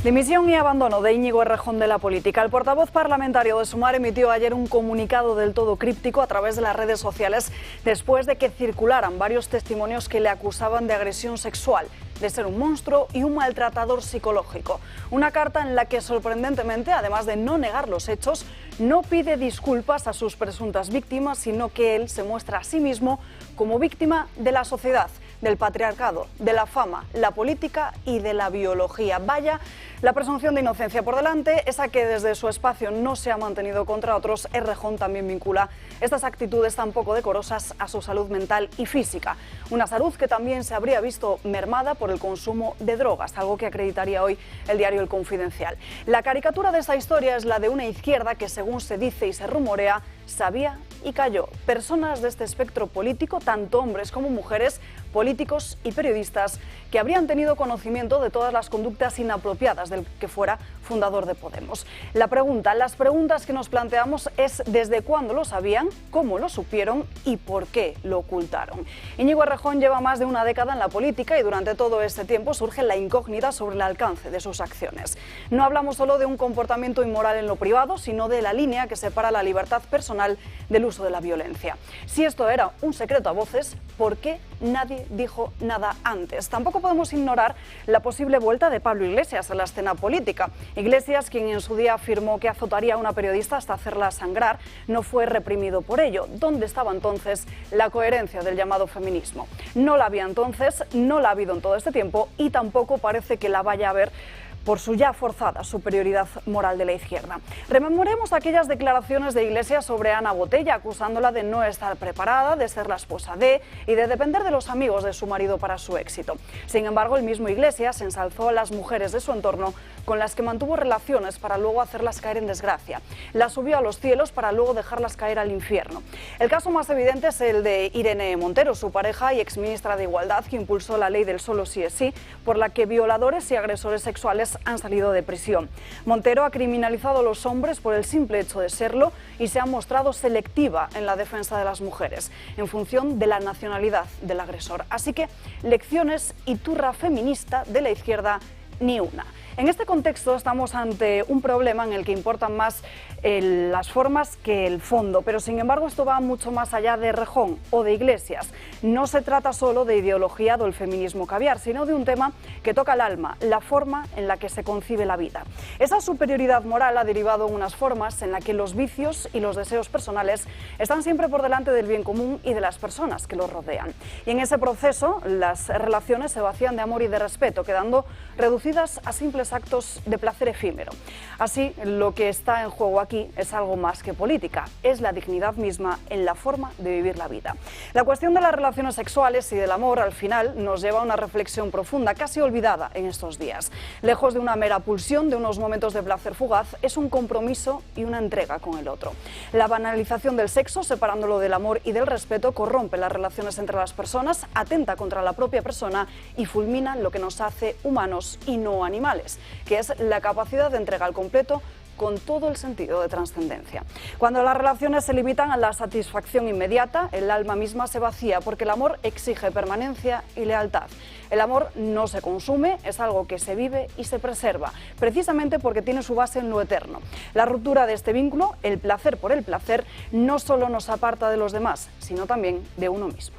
Dimisión y abandono de Íñigo Errejón de la política. El portavoz parlamentario de Sumar emitió ayer un comunicado del todo críptico a través de las redes sociales después de que circularan varios testimonios que le acusaban de agresión sexual, de ser un monstruo y un maltratador psicológico. Una carta en la que, sorprendentemente, además de no negar los hechos, no pide disculpas a sus presuntas víctimas, sino que él se muestra a sí mismo como víctima de la sociedad, del patriarcado, de la fama, la política y de la biología. Vaya, la presunción de inocencia por delante, esa que desde su espacio no se ha mantenido contra otros. Errejón también vincula estas actitudes tan poco decorosas a su salud mental y física. Una salud que también se habría visto mermada por el consumo de drogas, algo que acreditaría hoy el diario El Confidencial. La caricatura de esta historia es la de una izquierda que, según se dice y se rumorea, sabía y calló. Personas de este espectro político, tanto hombres como mujeres, políticos y periodistas, que habrían tenido conocimiento de todas las conductas inapropiadas del que fuera fundador de Podemos. Las preguntas que nos planteamos es desde cuándo lo sabían, cómo lo supieron y por qué lo ocultaron. Íñigo Errejón lleva más de una década en la política y durante todo este tiempo surge la incógnita sobre el alcance de sus acciones. No hablamos solo de un comportamiento inmoral en lo privado, sino de la línea que separa la libertad personal del uso de la violencia. Si esto era un secreto a voces, ¿por qué nadie dijo nada antes? Tampoco podemos ignorar la posible vuelta de Pablo Iglesias a la escena política. Iglesias, quien en su día afirmó que azotaría a una periodista hasta hacerla sangrar, no fue reprimido por ello. ¿Dónde estaba entonces la coherencia del llamado feminismo? No la había entonces, no la ha habido en todo este tiempo y tampoco parece que la vaya a haber por su ya forzada superioridad moral de la izquierda. Rememoremos aquellas declaraciones de Iglesias sobre Ana Botella, acusándola de no estar preparada, de ser la esposa de y de depender de los amigos de su marido para su éxito. Sin embargo, el mismo Iglesias ensalzó a las mujeres de su entorno con las que mantuvo relaciones para luego hacerlas caer en desgracia. Las subió a los cielos para luego dejarlas caer al infierno. El caso más evidente es el de Irene Montero, su pareja y exministra de Igualdad, que impulsó la ley del solo sí es sí, por la que violadores y agresores sexuales han salido de prisión. Montero ha criminalizado a los hombres por el simple hecho de serlo y se ha mostrado selectiva en la defensa de las mujeres, en función de la nacionalidad del agresor. Así que lecciones y turra feminista de la izquierda, ni una. En este contexto estamos ante un problema en el que importan más las formas que el fondo, pero sin embargo esto va mucho más allá de Errejón o de Iglesias. No se trata solo de ideología o el feminismo caviar, sino de un tema que toca el alma, la forma en la que se concibe la vida. Esa superioridad moral ha derivado en unas formas en las que los vicios y los deseos personales están siempre por delante del bien común y de las personas que los rodean. Y en ese proceso las relaciones se vacían de amor y de respeto, quedando reducidas a simples actos de placer efímero. Así, lo que está en juego aquí es algo más que política, es la dignidad misma en la forma de vivir la vida. La cuestión de las relaciones sexuales y del amor, al final, nos lleva a una reflexión profunda, casi olvidada en estos días. Lejos de una mera pulsión, de unos momentos de placer fugaz, es un compromiso y una entrega con el otro. La banalización del sexo, separándolo del amor y del respeto, corrompe las relaciones entre las personas, atenta contra la propia persona y fulmina lo que nos hace humanos y no animales, que es la capacidad de entrega al completo con todo el sentido de trascendencia. Cuando las relaciones se limitan a la satisfacción inmediata, el alma misma se vacía porque el amor exige permanencia y lealtad. El amor no se consume, es algo que se vive y se preserva, precisamente porque tiene su base en lo eterno. La ruptura de este vínculo, el placer por el placer, no solo nos aparta de los demás, sino también de uno mismo.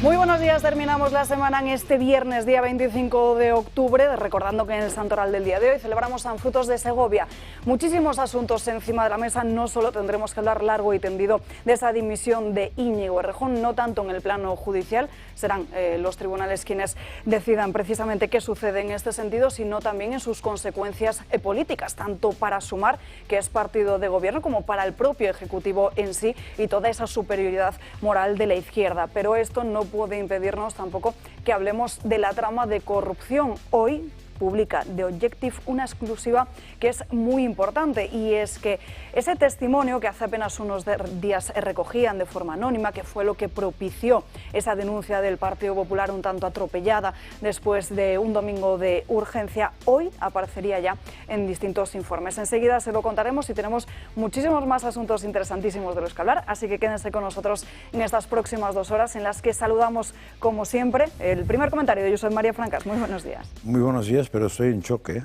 Muy buenos días, terminamos la semana en este viernes, día 25 de octubre, recordando que en el santoral del día de hoy celebramos San Frutos de Segovia. Muchísimos asuntos encima de la mesa, no solo tendremos que hablar largo y tendido de esa dimisión de Íñigo Errejón, no tanto en el plano judicial, serán los tribunales quienes decidan precisamente qué sucede en este sentido, sino también en sus consecuencias políticas, tanto para Sumar, que es partido de gobierno, como para el propio Ejecutivo en sí y toda esa superioridad moral de la izquierda. Pero esto no puede impedirnos tampoco que hablemos de la trama de corrupción. Hoy publica The Objective una exclusiva que es muy importante, y es que ese testimonio que hace apenas unos días recogían de forma anónima, que fue lo que propició esa denuncia del Partido Popular un tanto atropellada después de un domingo de urgencia, hoy aparecería ya en distintos informes. Enseguida se lo contaremos y tenemos muchísimos más asuntos interesantísimos de los que hablar, así que quédense con nosotros en estas próximas 2 horas, en las que saludamos, como siempre, el primer comentario de Josep María Francas. Muy buenos días. Muy buenos días, pero estoy en choque,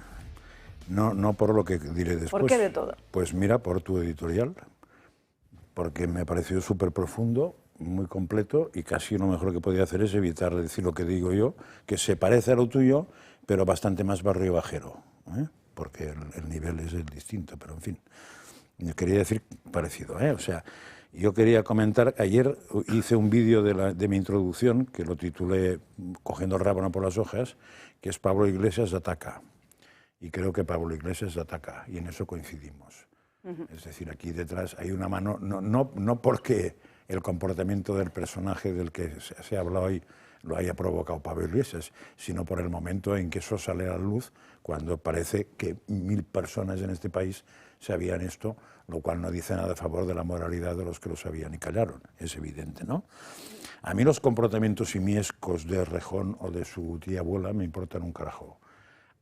no por lo que diré después. ¿Por qué de todo? Pues mira, por tu editorial, porque me ha parecido súper profundo, muy completo, y casi lo mejor que podía hacer es evitar decir lo que digo yo, que se parece a lo tuyo, pero bastante más barrio bajero, ¿eh? Porque el nivel es distinto, pero en fin. Yo quería decir parecido, ¿eh? O sea, yo quería comentar, ayer hice un vídeo de mi introducción, que lo titulé Cogiendo el rábano por las hojas, que es Pablo Iglesias ataca. Y creo que Pablo Iglesias ataca, y en eso coincidimos. Es decir, aquí detrás hay una mano, no porque el comportamiento del personaje del que se habla hoy lo haya provocado Pablo Iglesias, sino por el momento en que eso sale a la luz, cuando parece que 1000 personas en este país sabían esto, lo cual no dice nada a favor de la moralidad de los que lo sabían y callaron, es evidente, ¿no? A mí los comportamientos simiescos de Errejón o de su tía abuela me importan un carajo.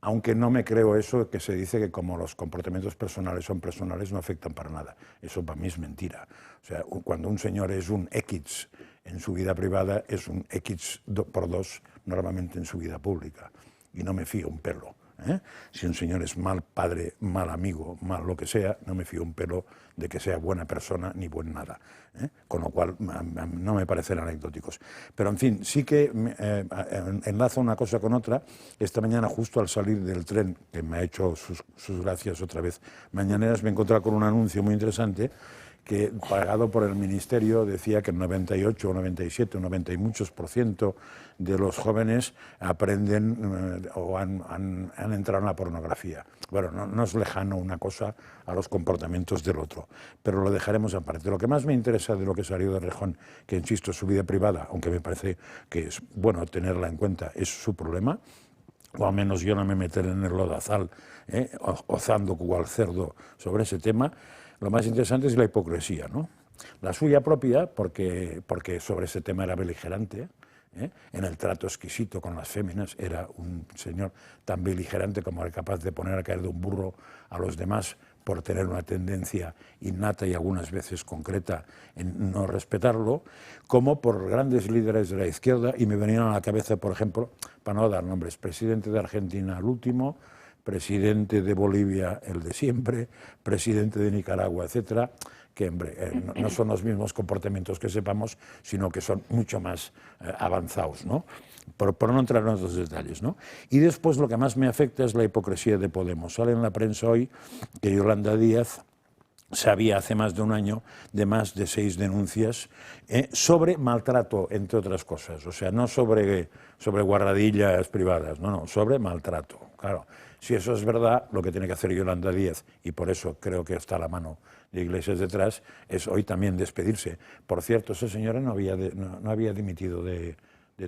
Aunque no me creo eso que se dice que como los comportamientos personales son personales no afectan para nada. Eso para mí es mentira. O sea, cuando un señor es un X en su vida privada, es un X por 2 normalmente en su vida pública. Y no me fío un pelo, ¿eh? Si un señor es mal padre, mal amigo, mal lo que sea, no me fío un pelo de que sea buena persona ni buen nada, ¿eh? Con lo cual no me parecen anecdóticos. Pero en fin, sí que enlazo una cosa con otra. Esta mañana, justo al salir del tren, que me ha hecho sus gracias otra vez mañaneras, me he encontrado con un anuncio muy interesante que, pagado por el Ministerio, decía que el 98 o 97 o 90 y muchos % de los jóvenes aprenden o han entrado en la pornografía. Bueno, no es lejano una cosa a los comportamientos del otro, pero lo dejaremos aparte. Lo que más me interesa de lo que salió de Errejón, que insisto, es su vida privada, aunque me parece que es bueno tenerla en cuenta, es su problema, o al menos yo no me meteré en el lodazal, ozando cual cerdo sobre ese tema. Lo más interesante es la hipocresía, ¿no? La suya propia, porque sobre ese tema era beligerante, en el trato exquisito con las féminas, era un señor tan beligerante como era capaz de poner a caer de un burro a los demás por tener una tendencia innata y algunas veces concreta en no respetarlo, como por grandes líderes de la izquierda, y me venían a la cabeza, por ejemplo, para no dar nombres, presidente de Argentina el último, presidente de Bolivia el de siempre, presidente de Nicaragua, etcétera, que hombre, no son los mismos comportamientos que sepamos, sino que son mucho más avanzados, ¿no? Por no entrar en otros detalles, ¿no? Y después lo que más me afecta es la hipocresía de Podemos. Sale en la prensa hoy que Yolanda Díaz sabía hace más de un año de más de 6 denuncias sobre maltrato, entre otras cosas. O sea, no sobre guarradillas privadas, no, sobre maltrato. Claro, si eso es verdad, lo que tiene que hacer Yolanda Díaz, y por eso creo que está la mano de Iglesias detrás, es hoy también despedirse. Por cierto, esa señora no había dimitido de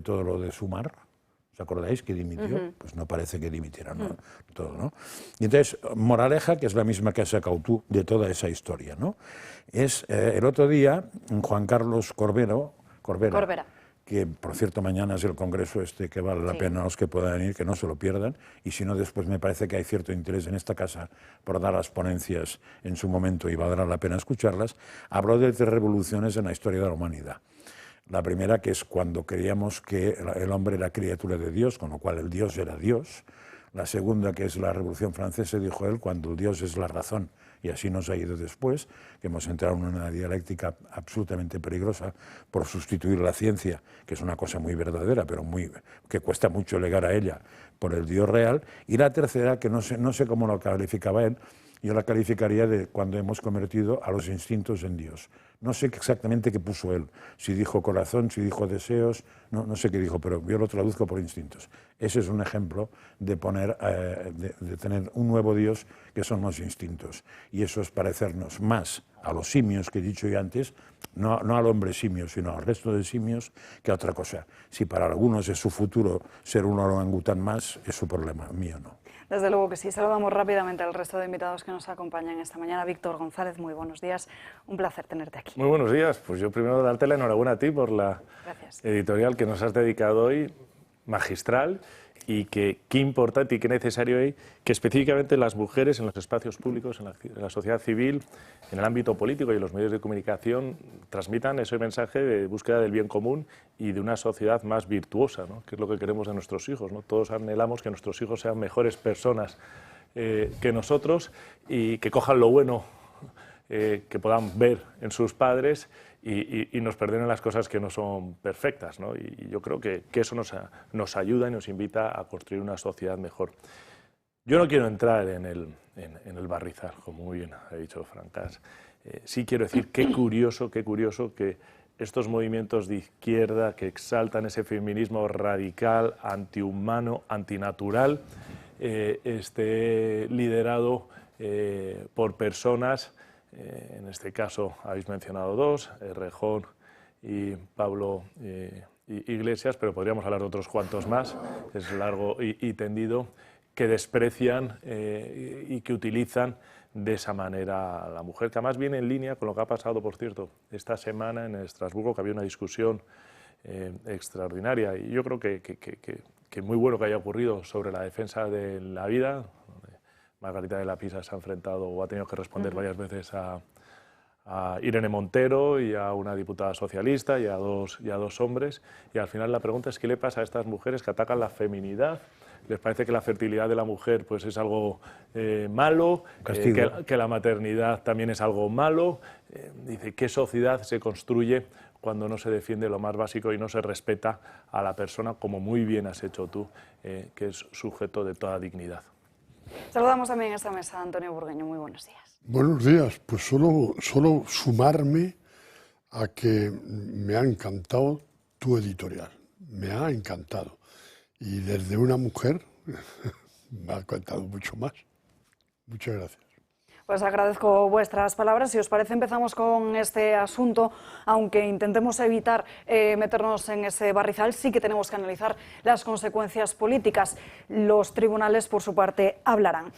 todo lo de Sumar. ¿Os acordáis que dimitió? Pues no parece que dimitiera, ¿no? Todo, ¿no? Y entonces, moraleja, que es la misma que has sacado tú de toda esa historia, ¿no? Es el otro día, Juan Carlos Corbera, que por cierto mañana es el congreso que vale la pena a los que puedan ir, que no se lo pierdan, y si no, después me parece que hay cierto interés en esta casa por dar las ponencias en su momento y valdrá la pena escucharlas. Habló de 3 revoluciones en la historia de la humanidad. La primera, que es cuando creíamos que el hombre era criatura de Dios, con lo cual el Dios era Dios. La segunda, que es la Revolución Francesa, dijo él, cuando el Dios es la razón, y así nos ha ido después, que hemos entrado en una dialéctica absolutamente peligrosa por sustituir la ciencia, que es una cosa muy verdadera, pero que cuesta mucho llegar a ella, por el Dios real. Y la tercera, que no sé cómo lo calificaba él, Yo la calificaría de cuando hemos convertido a los instintos en Dios. No sé exactamente qué puso él, si dijo corazón, si dijo deseos, no sé qué dijo, pero yo lo traduzco por instintos. Ese es un ejemplo de de tener un nuevo Dios que son los instintos. Y eso es parecernos más a los simios que he dicho yo antes, no al hombre simio, sino al resto de simios, que a otra cosa. Si para algunos es su futuro ser un orangután más, es su problema, mío no. Desde luego que sí. Saludamos rápidamente al resto de invitados que nos acompañan esta mañana. Víctor González, muy buenos días. Un placer tenerte aquí. Muy buenos días. Pues yo primero darte la enhorabuena a ti por la editorial que nos has dedicado hoy, magistral, y qué importante y qué necesario es que específicamente las mujeres en los espacios públicos, en la sociedad civil, en el ámbito político y en los medios de comunicación transmitan ese mensaje de búsqueda del bien común y de una sociedad más virtuosa, ¿no? Que es lo que queremos de nuestros hijos, ¿no? Todos anhelamos que nuestros hijos sean mejores personas que nosotros y que cojan lo bueno que puedan ver en sus padres y nos perdonen las cosas que no son perfectas, ¿no? Y yo creo que eso nos ayuda y nos invita a construir una sociedad mejor. Yo no quiero entrar en el barrizal, como muy bien ha dicho Francas. Sí quiero decir qué curioso que estos movimientos de izquierda que exaltan ese feminismo radical, antihumano, antinatural, esté liderado por personas. En este caso habéis mencionado dos, Errejón y Pablo Iglesias, pero podríamos hablar de otros cuantos más, es largo y tendido, que desprecian y que utilizan de esa manera a la mujer, que además viene en línea con lo que ha pasado, por cierto, esta semana en Estrasburgo, que había una discusión extraordinaria, y yo creo que muy bueno que haya ocurrido sobre la defensa de la vida. Margarita de la Pisa se ha enfrentado o ha tenido que responder varias veces a Irene Montero y a una diputada socialista y a dos hombres. Y al final la pregunta es qué le pasa a estas mujeres que atacan la feminidad. Les parece que la fertilidad de la mujer pues, es algo malo, que la maternidad también es algo malo. Dice, ¿qué sociedad se construye cuando no se defiende lo más básico y no se respeta a la persona, como muy bien has hecho tú, que es sujeto de toda dignidad? Saludamos también en esta mesa a Antonio Burgueño. Muy buenos días. Buenos días. Pues solo sumarme a que me ha encantado tu editorial. Me ha encantado. Y desde una mujer me ha encantado mucho más. Muchas gracias. Pues agradezco vuestras palabras. Si os parece, empezamos con este asunto. Aunque intentemos evitar meternos en ese barrizal, sí que tenemos que analizar las consecuencias políticas. Los tribunales, por su parte, hablarán.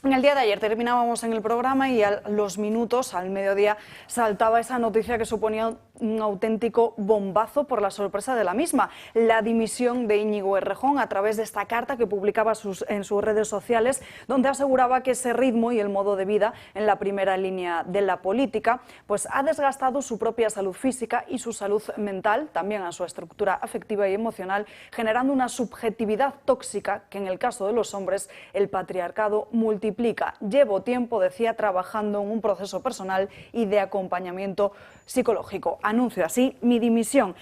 En el día de ayer terminábamos en el programa y a los minutos, al mediodía, saltaba esa noticia que suponía un auténtico bombazo por la sorpresa de la misma, la dimisión de Íñigo Errejón a través de esta carta que publicaba en sus redes sociales, donde aseguraba que ese ritmo y el modo de vida en la primera línea de la política pues ha desgastado su propia salud física y su salud mental, también a su estructura afectiva y emocional, generando una subjetividad tóxica que en el caso de los hombres el patriarcado multiplica. Llevo tiempo, decía, trabajando en un proceso personal y de acompañamiento psicológico. Anuncio así mi dimisión.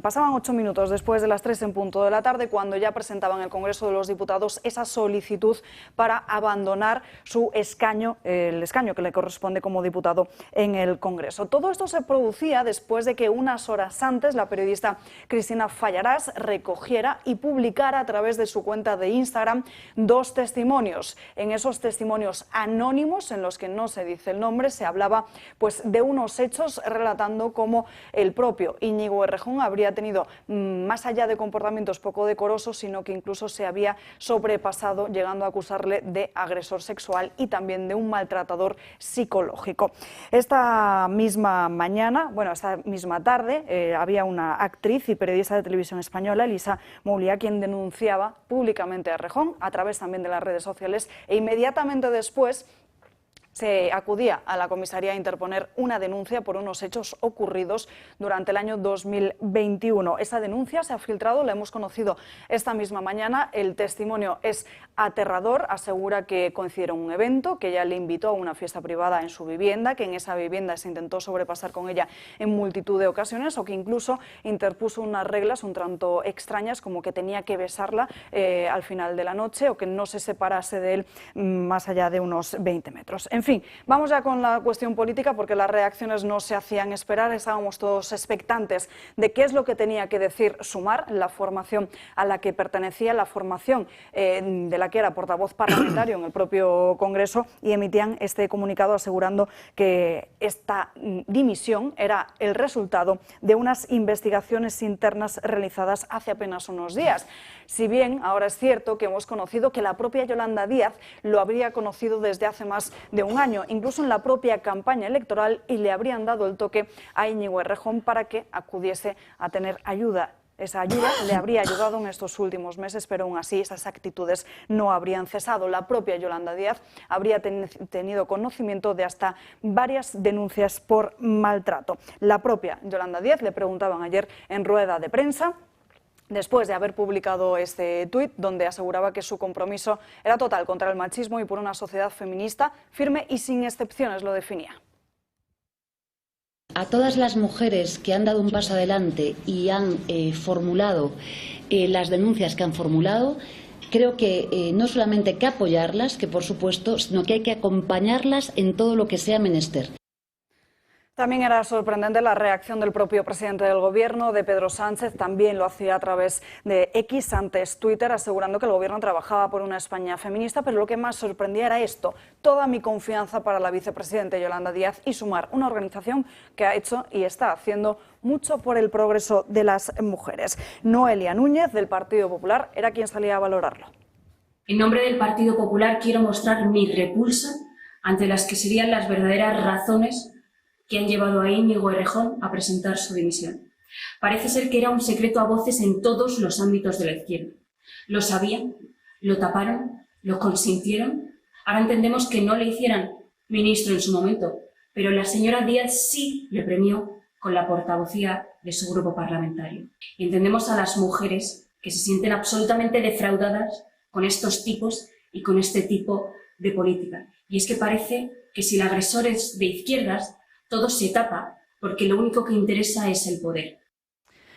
Pasaban 8 minutos después de las 3 en punto de la tarde cuando ya presentaban en el Congreso de los Diputados esa solicitud para abandonar su escaño, el escaño que le corresponde como diputado en el Congreso. Todo esto se producía después de que unas horas antes la periodista Cristina Fallarás recogiera y publicara a través de su cuenta de Instagram 2 testimonios. En esos testimonios anónimos, en los que no se dice el nombre, se hablaba pues de unos hechos relatando cómo el propio Íñigo Errejón habría tenido, más allá de comportamientos poco decorosos, sino que incluso se había sobrepasado, llegando a acusarle de agresor sexual y también de un maltratador psicológico. Esta misma mañana, esta misma tarde, había una actriz y periodista de televisión española, Elisa Mouliá, quien denunciaba públicamente a Errejón a través también de las redes sociales, e inmediatamente después se acudía a la comisaría a interponer una denuncia por unos hechos ocurridos durante el año 2021. Esa denuncia se ha filtrado, la hemos conocido esta misma mañana. El testimonio es aterrador, asegura que coincidieron en un evento, que ella le invitó a una fiesta privada en su vivienda, que en esa vivienda se intentó sobrepasar con ella en multitud de ocasiones o que incluso interpuso unas reglas un tanto extrañas, como que tenía que besarla al final de la noche o que no se separase de él más allá de unos 20 metros. En fin, vamos ya con la cuestión política, porque las reacciones no se hacían esperar. Estábamos todos expectantes de qué es lo que tenía que decir Sumar, la formación a la que pertenecía, la formación de la que era portavoz parlamentario en el propio Congreso, y emitían este comunicado asegurando que esta dimisión era el resultado de unas investigaciones internas realizadas hace apenas unos días. Si bien ahora es cierto que hemos conocido que la propia Yolanda Díaz lo habría conocido desde hace más de un año, incluso en la propia campaña electoral, y le habrían dado el toque a Íñigo Errejón para que acudiese a tener ayuda. Esa ayuda le habría ayudado en estos últimos meses, pero aún así esas actitudes no habrían cesado. La propia Yolanda Díaz habría tenido conocimiento de hasta varias denuncias por maltrato. La propia Yolanda Díaz le preguntaban ayer en rueda de prensa, después de haber publicado este tuit donde aseguraba que su compromiso era total contra el machismo y por una sociedad feminista firme y sin excepciones, lo definía. A todas las mujeres que han dado un paso adelante y han formulado las denuncias que han formulado, creo que no solamente hay que apoyarlas, que por supuesto, sino que hay que acompañarlas en todo lo que sea menester. También era sorprendente la reacción del propio presidente del Gobierno, de Pedro Sánchez. También lo hacía a través de X, antes Twitter, asegurando que el Gobierno trabajaba por una España feminista, pero lo que más sorprendía era esto: toda mi confianza para la vicepresidenta Yolanda Díaz y Sumar, una organización que ha hecho y está haciendo mucho por el progreso de las mujeres. Noelia Núñez, del Partido Popular, era quien salía a valorarlo. En nombre del Partido Popular quiero mostrar mi repulsa ante las que serían las verdaderas razones que han llevado a Íñigo Errejón a presentar su dimisión. Parece ser que era un secreto a voces en todos los ámbitos de la izquierda. Lo sabían, lo taparon, lo consintieron. Ahora entendemos que no le hicieran ministro en su momento, pero la señora Díaz sí le premió con la portavocía de su grupo parlamentario. Y entendemos a las mujeres que se sienten absolutamente defraudadas con estos tipos y con este tipo de política. Y es que parece que si el agresor es de izquierdas, todo se tapa, porque lo único que interesa es el poder.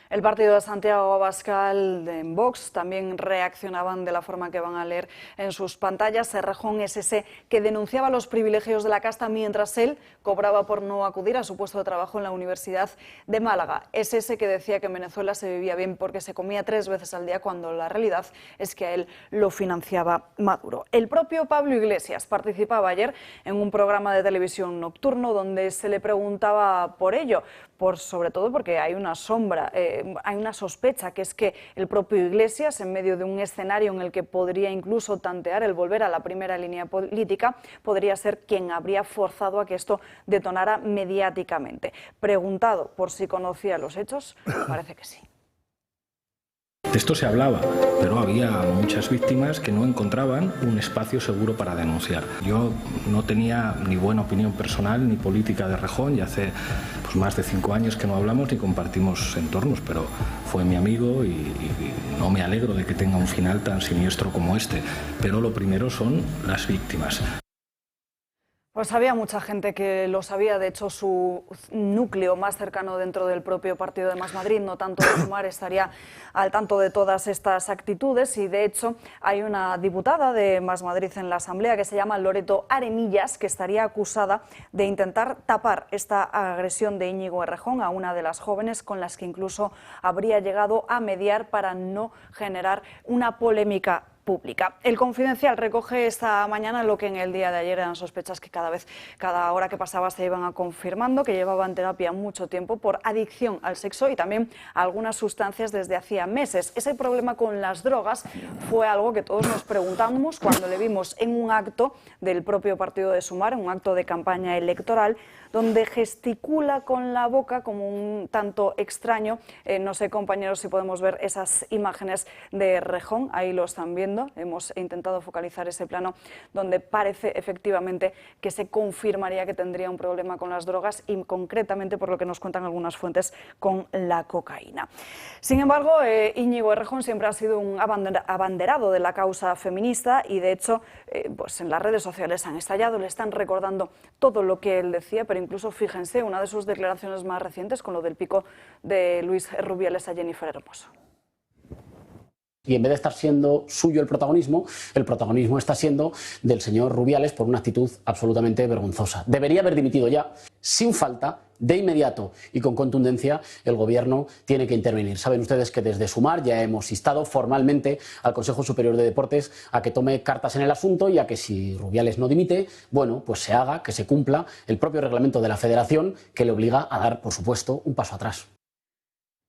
El partido de Santiago Abascal en Vox también reaccionaban de la forma que van a leer en sus pantallas. Errejón es ese que denunciaba los privilegios de la casta mientras él cobraba por no acudir a su puesto de trabajo en la Universidad de Málaga. Es ese que decía que en Venezuela se vivía bien porque se comía 3 veces al día, cuando la realidad es que a él lo financiaba Maduro. El propio Pablo Iglesias participaba ayer en un programa de televisión nocturno donde se le preguntaba por ello, sobre todo porque hay una hay una sospecha, que es que el propio Iglesias, en medio de un escenario en el que podría incluso tantear el volver a la primera línea política, podría ser quien habría forzado a que esto detonara mediáticamente. Preguntado por si conocía los hechos, parece que sí. De esto se hablaba, pero había muchas víctimas que no encontraban un espacio seguro para denunciar. Yo no tenía ni buena opinión personal ni política de Errejón, y hace más de 5 años que no hablamos ni compartimos entornos, pero fue mi amigo y no me alegro de que tenga un final tan siniestro como este. Pero lo primero son las víctimas. Pues había mucha gente que lo sabía. De hecho, su núcleo más cercano dentro del propio partido de Más Madrid, no tanto de Sumar, estaría al tanto de todas estas actitudes, y de hecho hay una diputada de Más Madrid en la Asamblea que se llama Loreto Aremillas, que estaría acusada de intentar tapar esta agresión de Íñigo Errejón a una de las jóvenes, con las que incluso habría llegado a mediar para no generar una polémica pública. El Confidencial recoge esta mañana lo que en el día de ayer eran sospechas que cada hora que pasaba se iban confirmando, que llevaba en terapia mucho tiempo por adicción al sexo y también a algunas sustancias desde hacía meses. Ese problema con las drogas fue algo que todos nos preguntamos cuando le vimos en un acto del propio partido de Sumar, en un acto de campaña electoral, donde gesticula con la boca como un tanto extraño. No sé, compañeros, si podemos ver esas imágenes de Errejón, ahí lo están viendo. segundo. Hemos intentado focalizar ese plano donde parece efectivamente que se confirmaría que tendría un problema con las drogas y concretamente, por lo que nos cuentan algunas fuentes, con la cocaína. Sin embargo, Íñigo Errejón siempre ha sido un abanderado de la causa feminista y de hecho pues en las redes sociales han estallado, le están recordando todo lo que él decía, pero incluso fíjense una de sus declaraciones más recientes con lo del pico de Luis Rubiales a Jennifer Hermoso. Y en vez de estar siendo suyo el protagonismo está siendo del señor Rubiales por una actitud absolutamente vergonzosa. Debería haber dimitido ya, sin falta, de inmediato y con contundencia. El Gobierno tiene que intervenir. Saben ustedes que desde Sumar ya hemos instado formalmente al Consejo Superior de Deportes a que tome cartas en el asunto y a que si Rubiales no dimite, bueno, pues se haga, que se cumpla el propio reglamento de la Federación que le obliga a dar, por supuesto, un paso atrás.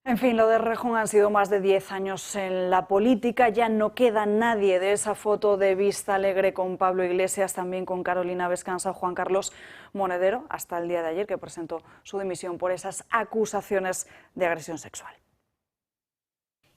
En fin, lo de Errejón han sido más de 10 años en la política, ya no queda nadie de esa foto de Vista Alegre con Pablo Iglesias, también con Carolina Vescanza, Juan Carlos Monedero, hasta el día de ayer que presentó su dimisión por esas acusaciones de agresión sexual.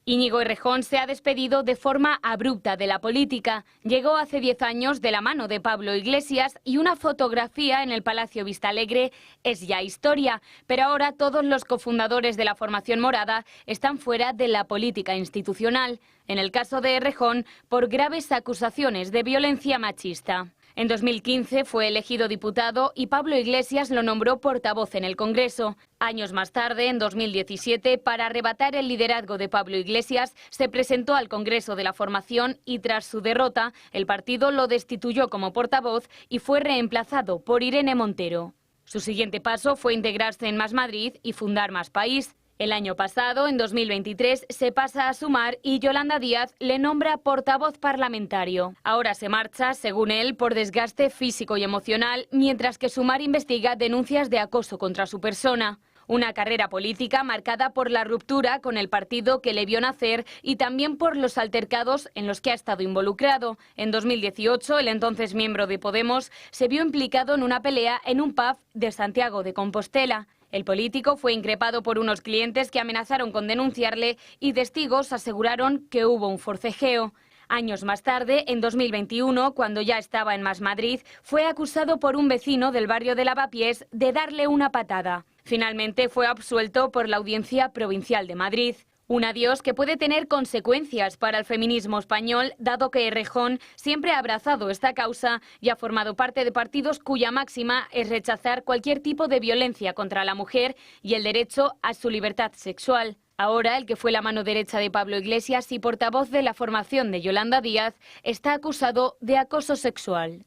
Íñigo Errejón se ha despedido de forma abrupta de la política. Llegó hace 10 años de la mano de Pablo Iglesias y una fotografía en el Palacio Vistalegre es ya historia. Pero ahora todos los cofundadores de la formación morada están fuera de la política institucional. En el caso de Errejón, por graves acusaciones de violencia machista. En 2015 fue elegido diputado y Pablo Iglesias lo nombró portavoz en el Congreso. Años más tarde, en 2017, para arrebatar el liderazgo de Pablo Iglesias, se presentó al Congreso de la formación y tras su derrota, el partido lo destituyó como portavoz y fue reemplazado por Irene Montero. Su siguiente paso fue integrarse en Más Madrid y fundar Más País. El año pasado, en 2023, se pasa a Sumar y Yolanda Díaz le nombra portavoz parlamentario. Ahora se marcha, según él, por desgaste físico y emocional, mientras que Sumar investiga denuncias de acoso contra su persona. Una carrera política marcada por la ruptura con el partido que le vio nacer y también por los altercados en los que ha estado involucrado. En 2018, el entonces miembro de Podemos se vio implicado en una pelea en un pub de Santiago de Compostela. El político fue increpado por unos clientes que amenazaron con denunciarle y testigos aseguraron que hubo un forcejeo. Años más tarde, en 2021, cuando ya estaba en Más Madrid, fue acusado por un vecino del barrio de Lavapiés de darle una patada. Finalmente fue absuelto por la Audiencia Provincial de Madrid. Un adiós que puede tener consecuencias para el feminismo español, dado que Errejón siempre ha abrazado esta causa y ha formado parte de partidos cuya máxima es rechazar cualquier tipo de violencia contra la mujer y el derecho a su libertad sexual. Ahora, el que fue la mano derecha de Pablo Iglesias y portavoz de la formación de Yolanda Díaz está acusado de acoso sexual.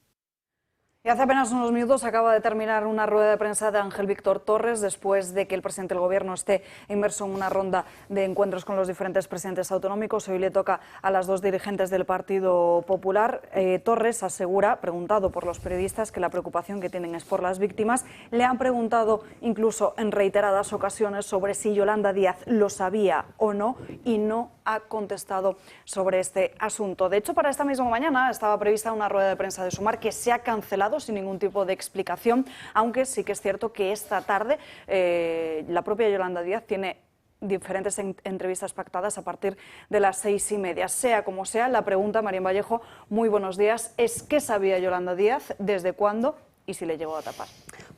Y hace apenas unos minutos acaba de terminar una rueda de prensa de Ángel Víctor Torres después de que el presidente del Gobierno esté inmerso en una ronda de encuentros con los diferentes presidentes autonómicos. Hoy le toca a las dos dirigentes del Partido Popular. Torres asegura, preguntado por los periodistas, que la preocupación que tienen es por las víctimas. Le han preguntado incluso en reiteradas ocasiones sobre si Yolanda Díaz lo sabía o no y no ha contestado sobre este asunto. De hecho, para esta misma mañana estaba prevista una rueda de prensa de Sumar que se ha cancelado sin ningún tipo de explicación, aunque sí que es cierto que esta tarde la propia Yolanda Díaz tiene diferentes entrevistas pactadas a partir de las 6:30. Sea como sea, la pregunta, Marín Vallejo, muy buenos días, es ¿qué sabía Yolanda Díaz, desde cuándo y si le llegó a tapar?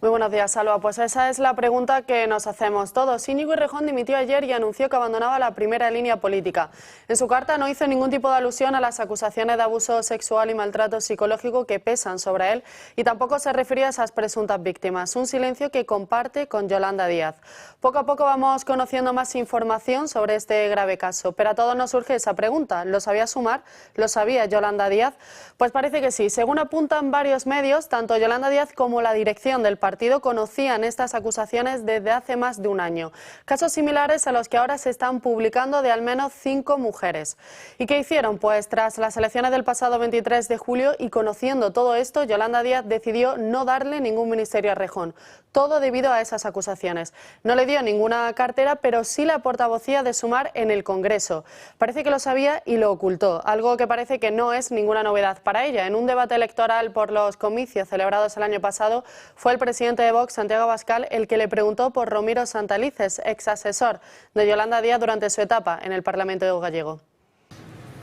Muy buenos días, Salva. Pues esa es la pregunta que nos hacemos todos. Íñigo Errejón dimitió ayer y anunció que abandonaba la primera línea política. En su carta no hizo ningún tipo de alusión a las acusaciones de abuso sexual y maltrato psicológico que pesan sobre él y tampoco se refería a esas presuntas víctimas. Un silencio que comparte con Yolanda Díaz. Poco a poco vamos conociendo más información sobre este grave caso, pero a todos nos surge esa pregunta. ¿Lo sabía Sumar? ¿Lo sabía Yolanda Díaz? Pues parece que sí. Según apuntan varios medios, tanto Yolanda Díaz como la dirección del partido conocían estas acusaciones desde hace más de un año. Casos similares a los que ahora se están publicando de al menos 5 mujeres. ¿Y qué hicieron? Pues tras las elecciones del pasado 23 de julio y conociendo todo esto, Yolanda Díaz decidió no darle ningún ministerio a Errejón. Todo debido a esas acusaciones. No le dio ninguna cartera, pero sí la portavocía de Sumar en el Congreso. Parece que lo sabía y lo ocultó, algo que parece que no es ninguna novedad para ella. En un debate electoral por los comicios celebrados el año pasado, fue el presidente de Vox, Santiago Abascal, el que le preguntó por Romiro Santalices, ex asesor de Yolanda Díaz durante su etapa en el Parlamento gallego.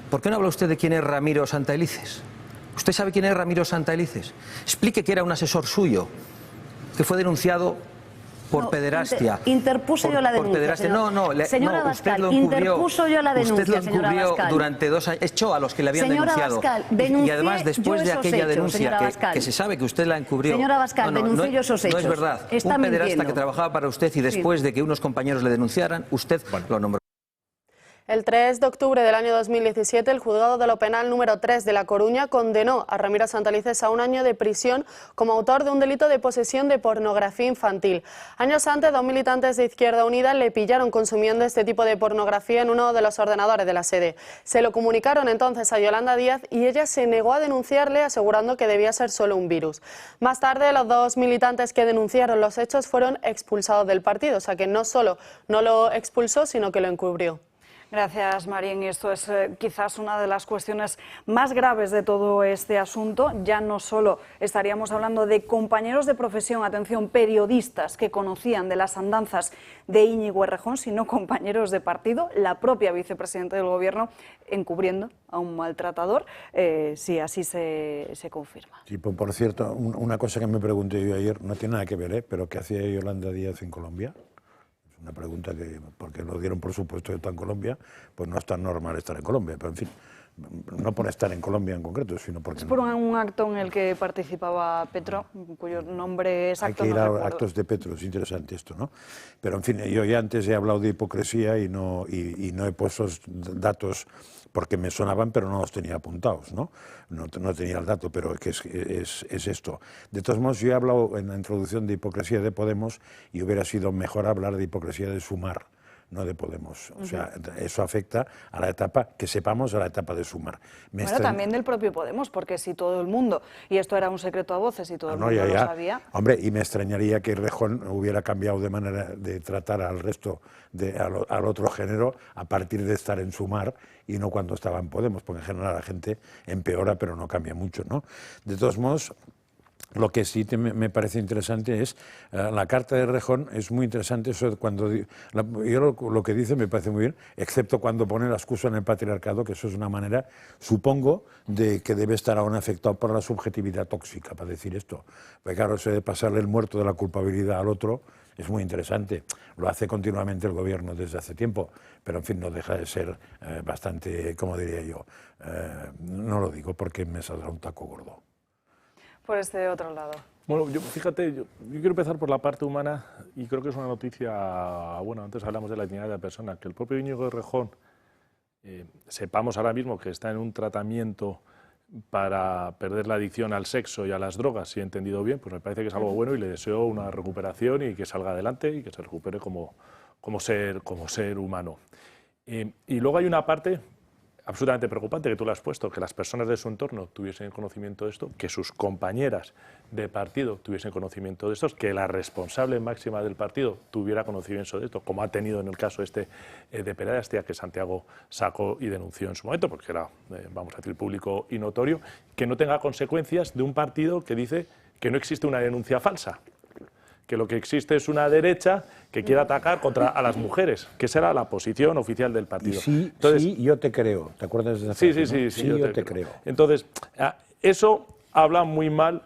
¿Por qué no habla usted de quién es Ramiro Santaelices? ¿Usted sabe quién es Ramiro Santaelices? Explique que era un asesor suyo, que fue denunciado por pederastia. Interpuse yo la denuncia. Señora Abascal, interpuso yo la denuncia, señora Abascal. Usted lo encubrió durante 2 años, echó a los que le habían denunciado. Abascal, y además, después de aquella denuncia, que se sabe que usted la encubrió. Señora Abascal, denuncié yo esos hechos. No es verdad. Está un pederasta mintiendo. que trabajaba para usted y después de que unos compañeros le denunciaran, usted lo nombró. El 3 de octubre del año 2017, el Juzgado de lo Penal número 3 de La Coruña condenó a Ramiro Santaelices a 1 año de prisión como autor de un delito de posesión de pornografía infantil. Años antes, 2 militantes de Izquierda Unida le pillaron consumiendo este tipo de pornografía en uno de los ordenadores de la sede. Se lo comunicaron entonces a Yolanda Díaz y ella se negó a denunciarle, asegurando que debía ser solo un virus. Más tarde, los 2 militantes que denunciaron los hechos fueron expulsados del partido, o sea que no solo no lo expulsó, sino que lo encubrió. Gracias, Marín. Y esto es quizás una de las cuestiones más graves de todo este asunto. Ya no solo estaríamos hablando de compañeros de profesión, atención, periodistas que conocían de las andanzas de Íñigo Errejón, sino compañeros de partido, la propia vicepresidenta del Gobierno encubriendo a un maltratador, si así se confirma. Sí, por cierto, una cosa que me pregunté yo ayer, no tiene nada que ver, pero ¿qué hacía Yolanda Díaz en Colombia? Una pregunta que, porque lo dieron por supuesto que está en Colombia, pues no es tan normal estar en Colombia, pero en fin, no por estar en Colombia en concreto, sino porque... Es por un acto en el que participaba Petro, cuyo nombre exacto hay que ir no a recuerdo. actos de Petro, es interesante esto, ¿no? Pero en fin, yo ya antes he hablado de hipocresía y no he puesto datos porque me sonaban, pero no los tenía apuntados, ¿no? No tenía el dato, pero que es esto. De todos modos, yo he hablado en la introducción de hipocresía de Podemos y hubiera sido mejor hablar de hipocresía de Sumar, no de Podemos. O sea, eso afecta a la etapa, que sepamos, a la etapa de Sumar. Bueno, también del propio Podemos, porque si todo el mundo, y esto era un secreto a voces y todo el mundo lo sabía... Hombre, y me extrañaría que Errejón hubiera cambiado de manera de tratar al resto, al otro género, a partir de estar en Sumar y no cuando estaba en Podemos, porque en general la gente empeora, pero no cambia mucho, ¿no? De todos modos... Lo que sí me parece interesante es la carta de Errejón, es muy interesante eso cuando yo lo que dice me parece muy bien, excepto cuando pone la excusa en el patriarcado, que eso es una manera, supongo, de que debe estar aún afectado por la subjetividad tóxica para decir esto. Porque claro, eso de pasarle el muerto de la culpabilidad al otro es muy interesante. Lo hace continuamente el gobierno desde hace tiempo, pero en fin, no deja de ser bastante, ¿cómo diría yo? No lo digo porque me saldrá un taco gordo. Por este otro lado. Bueno, fíjate, yo quiero empezar por la parte humana y creo que es una noticia, bueno, antes hablamos de la dignidad de la persona, que el propio Íñigo Errejón, sepamos ahora mismo que está en un tratamiento para perder la adicción al sexo y a las drogas, si he entendido bien, pues me parece que es algo bueno y le deseo una recuperación y que salga adelante y que se recupere como ser humano. Y luego hay una parte absolutamente preocupante que tú le has puesto, que las personas de su entorno tuviesen conocimiento de esto, que sus compañeras de partido tuviesen conocimiento de esto, que la responsable máxima del partido tuviera conocimiento de esto, como ha tenido en el caso de pederastia que Santiago sacó y denunció en su momento, porque era, vamos a decir, público y notorio, que no tenga consecuencias de un partido que dice que no existe una denuncia falsa, que lo que existe es una derecha que quiere atacar a las mujeres, que será la posición oficial del partido. Y sí, entonces, sí, yo te creo. ¿Te acuerdas de esa frase? Sí, yo te creo. Entonces, eso habla muy mal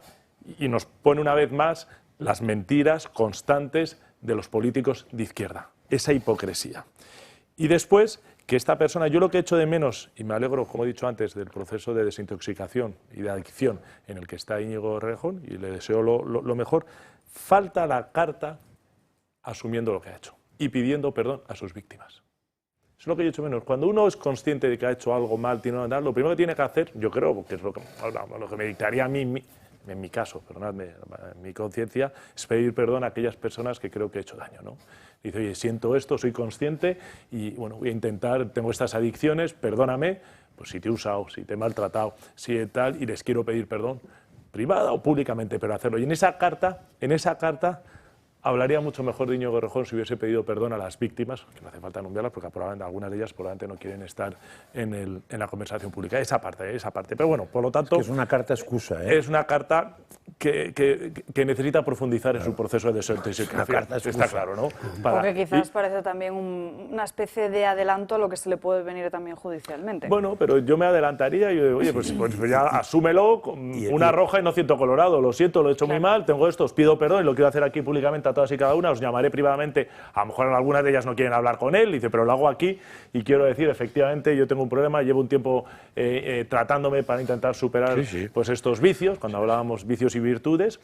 y nos pone una vez más las mentiras constantes de los políticos de izquierda, esa hipocresía. Y después, que esta persona, yo lo que echo de menos, y me alegro, como he dicho antes, del proceso de desintoxicación y de adicción en el que está Íñigo Errejón, y le deseo lo mejor, falta la carta asumiendo lo que ha hecho y pidiendo perdón a sus víctimas. Eso es lo que yo he hecho menos. Cuando uno es consciente de que ha hecho algo mal, tiene que andar, lo primero que tiene que hacer, yo creo, que es lo que me dictaría a mí, en mi caso, perdonadme, mi conciencia, es pedir perdón a aquellas personas que creo que he hecho daño, ¿no? Dice, oye, siento esto, soy consciente y bueno, voy a intentar, tengo estas adicciones, perdóname, pues si te he usado, si te he maltratado, si tal, y les quiero pedir perdón, privada o públicamente, pero hacerlo. Y en esa carta hablaría mucho mejor de Íñigo Errejón si hubiese pedido perdón a las víctimas, que no hace falta nombrarlas porque probablemente algunas de ellas probablemente no quieren estar en la conversación pública. Esa parte. Pero bueno, por lo tanto... Es una carta excusa, ¿eh? Es una carta que necesita profundizar en su proceso de desintoxicación. Está claro, ¿no? Porque quizás parece también una especie de adelanto a lo que se le puede venir también judicialmente. Bueno, pero yo me adelantaría y yo digo, oye, pues ya asúmelo, una roja y no 100 colorado, lo siento, lo he hecho muy mal, tengo esto, os pido perdón y lo quiero hacer aquí públicamente a todas y cada una, os llamaré privadamente, a lo mejor algunas de ellas no quieren hablar con él, dice, pero lo hago aquí y quiero decir, efectivamente, yo tengo un problema, llevo un tiempo tratándome para intentar superar pues estos vicios, cuando hablábamos vicios y virtudes,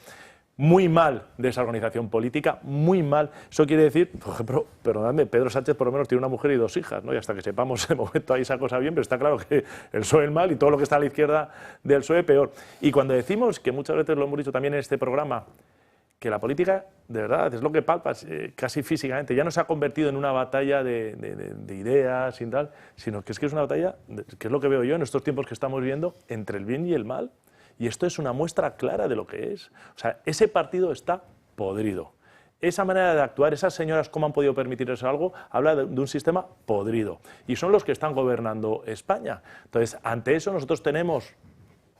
muy mal de esa organización política, muy mal. Eso quiere decir, por ejemplo, perdonadme, Pedro Sánchez por lo menos tiene una mujer y 2 hijas, ¿no? Y hasta que sepamos el momento ahí esa cosa bien, pero está claro que el PSOE es mal y todo lo que está a la izquierda del PSOE peor. Y cuando decimos, que muchas veces lo hemos dicho también en este programa, que la política, de verdad, es lo que palpas casi físicamente, ya no se ha convertido en una batalla de ideas y tal, sino que es una batalla, que es lo que veo yo en estos tiempos que estamos viviendo, entre el bien y el mal. Y esto es una muestra clara de lo que es. O sea, ese partido está podrido. Esa manera de actuar, esas señoras cómo han podido permitirse algo, habla de un sistema podrido. Y son los que están gobernando España. Entonces, ante eso nosotros tenemos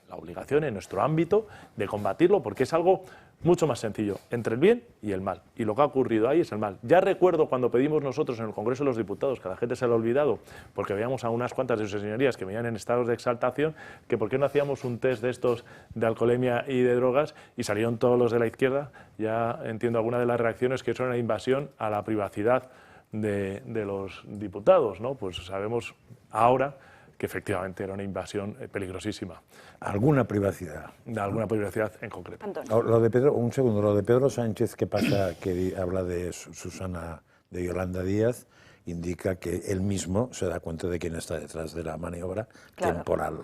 la obligación en nuestro ámbito de combatirlo, porque es algo mucho más sencillo, entre el bien y el mal. Y lo que ha ocurrido ahí es el mal. Ya recuerdo cuando pedimos nosotros en el Congreso de los Diputados, que a la gente se le ha olvidado, porque veíamos a unas cuantas de sus señorías que venían en estados de exaltación, que por qué no hacíamos un test de estos de alcoholemia y de drogas, y salieron todos los de la izquierda. Ya entiendo alguna de las reacciones que son una invasión a la privacidad de los diputados, ¿no? Pues sabemos ahora que efectivamente era una invasión peligrosísima. ¿Alguna privacidad? De alguna privacidad en concreto. Lo de Pedro, un segundo, lo de Pedro Sánchez, ¿qué pasa? Que habla de Susana, de Yolanda Díaz, indica que él mismo se da cuenta de quién está detrás de la maniobra temporal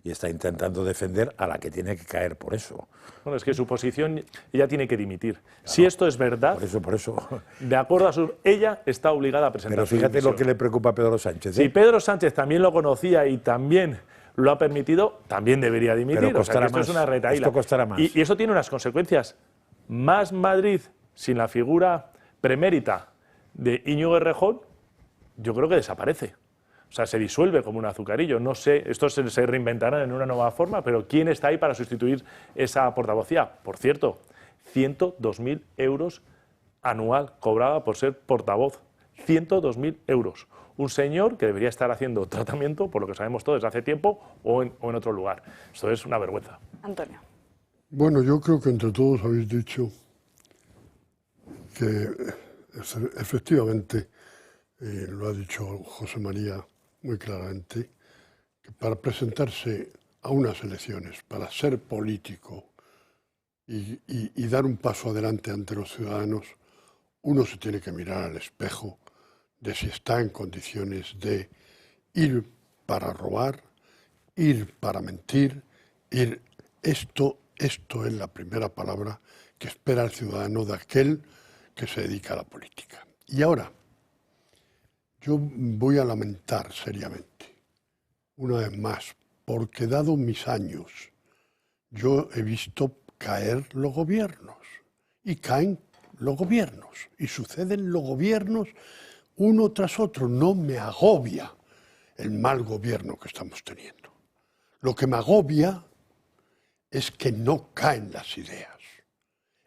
y está intentando defender a la que tiene que caer por eso. Bueno, es que su posición, ella tiene que dimitir. Claro. Si esto es verdad, por eso. De acuerdo a ella está obligada a presentar. Pero fíjate lo que le preocupa a Pedro Sánchez. Si Pedro Sánchez también lo conocía y también lo ha permitido, también debería dimitir. Pero costará esto es una retahíla. Esto costará más. Y eso tiene unas consecuencias. Más Madrid sin la figura premérita de Íñigo Errejón, yo creo que desaparece. O sea, se disuelve como un azucarillo. No sé, esto se reinventará en una nueva forma, pero ¿quién está ahí para sustituir esa portavocía? Por cierto, 102.000 euros anual cobraba por ser portavoz. 102.000 euros. Un señor que debería estar haciendo tratamiento, por lo que sabemos todos, desde hace tiempo o en otro lugar. Esto es una vergüenza. Antonio. Bueno, yo creo que entre todos habéis dicho que efectivamente, lo ha dicho José María muy claramente, que para presentarse a unas elecciones, para ser político y dar un paso adelante ante los ciudadanos, uno se tiene que mirar al espejo de si está en condiciones de ir para robar, ir para mentir, ir... Esto es la primera palabra que espera el ciudadano de aquel que se dedica a la política. Y ahora, yo voy a lamentar seriamente, una vez más, porque dado mis años, yo he visto caer los gobiernos, y caen los gobiernos, y suceden los gobiernos uno tras otro. No me agobia el mal gobierno que estamos teniendo. Lo que me agobia es que no caen las ideas.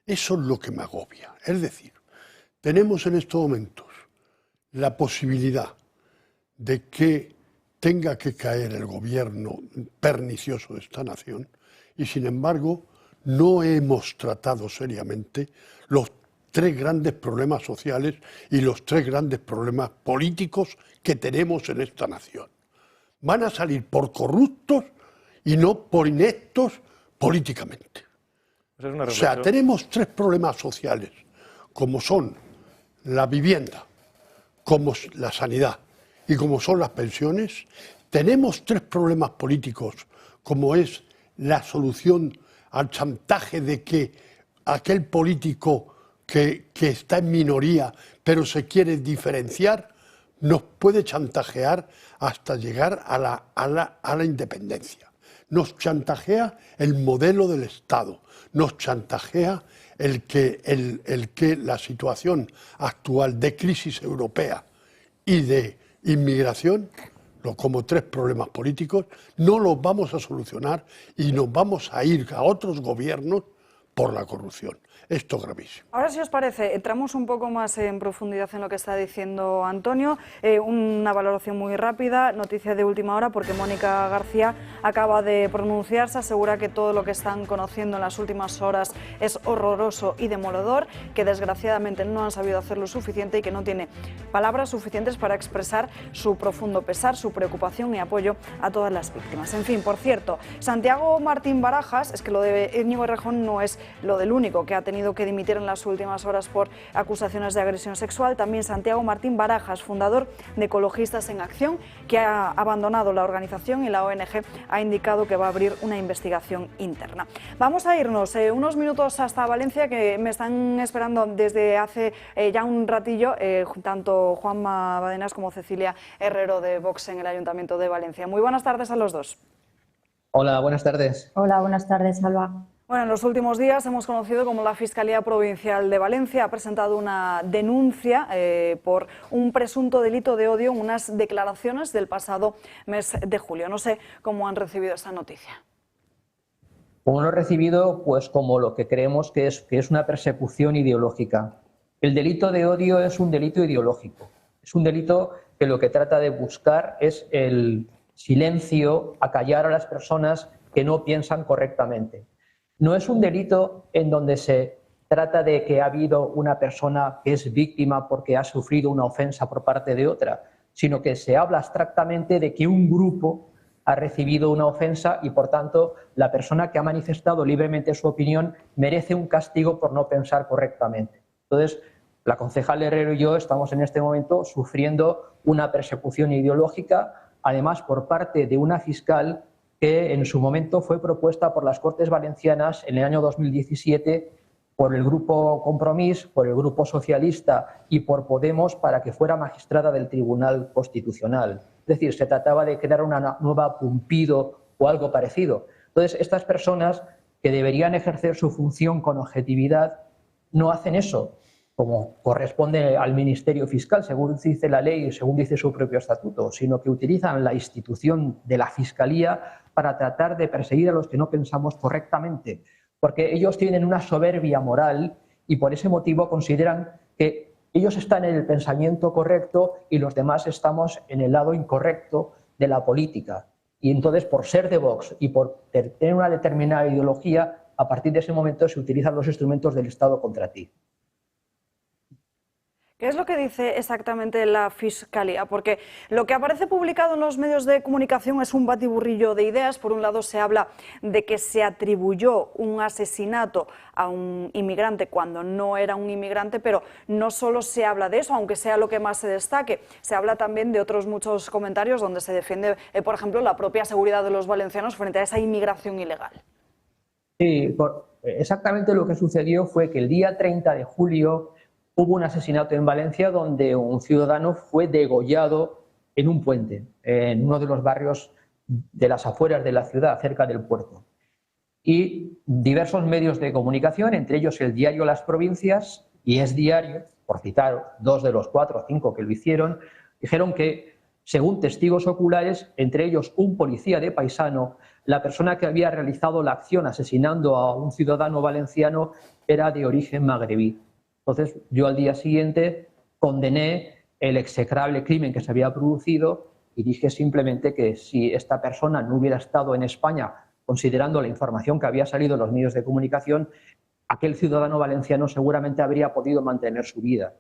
Eso es lo que me agobia. Es decir, tenemos en estos momentos la posibilidad de que tenga que caer el gobierno pernicioso de esta nación y, sin embargo, no hemos tratado seriamente los 3 grandes problemas sociales y los 3 grandes problemas políticos que tenemos en esta nación. Van a salir por corruptos y no por ineptos políticamente. O sea, tenemos 3 problemas sociales, como son la vivienda, como la sanidad y como son las pensiones. Tenemos 3 problemas políticos, como es la solución al chantaje de que aquel político que está en minoría pero se quiere diferenciar nos puede chantajear hasta llegar a la independencia. Nos chantajea el modelo del Estado, nos chantajea el que la situación actual de crisis europea y de inmigración, como 3 problemas políticos, no los vamos a solucionar y nos vamos a ir a otros gobiernos por la corrupción. Esto es gravísimo. Ahora, si os parece, entramos un poco más en profundidad en lo que está diciendo Antonio. Una valoración muy rápida, noticia de última hora, porque Mónica García acaba de pronunciarse, asegura que todo lo que están conociendo en las últimas horas es horroroso y demoledor, que desgraciadamente no han sabido hacer lo suficiente y que no tiene palabras suficientes para expresar su profundo pesar, su preocupación y apoyo a todas las víctimas. En fin, por cierto, Santiago Martín Barajas, es que lo de Íñigo Errejón no es lo del único que ha tenido que dimitir en las últimas horas por acusaciones de agresión sexual. También Santiago Martín Barajas, fundador de Ecologistas en Acción, que ha abandonado la organización, y la ONG ha indicado que va a abrir una investigación interna. Vamos a irnos unos minutos hasta Valencia, que me están esperando desde hace ya un ratillo, tanto Juanma Badenas como Cecilia Herrero de Vox en el Ayuntamiento de Valencia. Muy buenas tardes a los dos. Hola, buenas tardes. Hola, buenas tardes, Alba. Bueno, en los últimos días hemos conocido cómo la Fiscalía Provincial de Valencia ha presentado una denuncia por un presunto delito de odio en unas declaraciones del pasado mes de julio. No sé cómo han recibido esta noticia. Como lo he recibido, pues como lo que creemos que es una persecución ideológica. El delito de odio es un delito ideológico. Es un delito que lo que trata de buscar es el silencio, acallar a las personas que no piensan correctamente. No es un delito en donde se trata de que ha habido una persona que es víctima porque ha sufrido una ofensa por parte de otra, sino que se habla abstractamente de que un grupo ha recibido una ofensa y, por tanto, la persona que ha manifestado libremente su opinión merece un castigo por no pensar correctamente. Entonces, la concejal Herrero y yo estamos en este momento sufriendo una persecución ideológica, además por parte de una fiscal que en su momento fue propuesta por las Cortes Valencianas en el año 2017 por el Grupo Compromís, por el Grupo Socialista y por Podemos para que fuera magistrada del Tribunal Constitucional. Es decir, se trataba de crear una nueva Pumpido o algo parecido. Entonces, estas personas que deberían ejercer su función con objetividad no hacen eso, como corresponde al Ministerio Fiscal, según dice la ley y según dice su propio estatuto, sino que utilizan la institución de la Fiscalía para tratar de perseguir a los que no pensamos correctamente, porque ellos tienen una soberbia moral y por ese motivo consideran que ellos están en el pensamiento correcto y los demás estamos en el lado incorrecto de la política. Y entonces, por ser de Vox y por tener una determinada ideología, a partir de ese momento se utilizan los instrumentos del Estado contra ti. ¿Qué es lo que dice exactamente la Fiscalía? Porque lo que aparece publicado en los medios de comunicación es un batiburrillo de ideas. Por un lado se habla de que se atribuyó un asesinato a un inmigrante cuando no era un inmigrante, pero no solo se habla de eso, aunque sea lo que más se destaque. Se habla también de otros muchos comentarios donde se defiende, por ejemplo, la propia seguridad de los valencianos frente a esa inmigración ilegal. Sí, exactamente lo que sucedió fue que el día 30 de julio hubo un asesinato en Valencia donde un ciudadano fue degollado en un puente, en uno de los barrios de las afueras de la ciudad, cerca del puerto. Y diversos medios de comunicación, entre ellos el diario Las Provincias y Es Diario, por citar 2 de los 4 o 5 que lo hicieron, dijeron que, según testigos oculares, entre ellos un policía de Paisano, la persona que había realizado la acción asesinando a un ciudadano valenciano era de origen magrebí. Entonces, yo al día siguiente condené el execrable crimen que se había producido y dije simplemente que si esta persona no hubiera estado en España, considerando la información que había salido en los medios de comunicación, aquel ciudadano valenciano seguramente habría podido mantener su vida.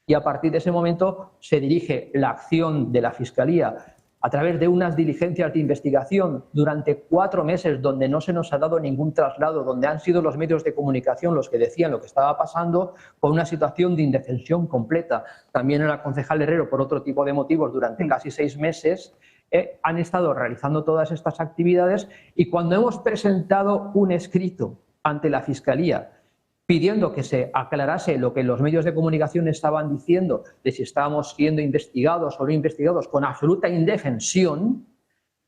Y a partir de ese momento se dirige la acción de la Fiscalía a través de unas diligencias de investigación durante 4 meses donde no se nos ha dado ningún traslado, donde han sido los medios de comunicación los que decían lo que estaba pasando, con una situación de indefensión completa. También en la concejal Herrero, por otro tipo de motivos, durante casi 6 meses, han estado realizando todas estas actividades y cuando hemos presentado un escrito ante la Fiscalía pidiendo que se aclarase lo que los medios de comunicación estaban diciendo de si estábamos siendo investigados o no investigados con absoluta indefensión,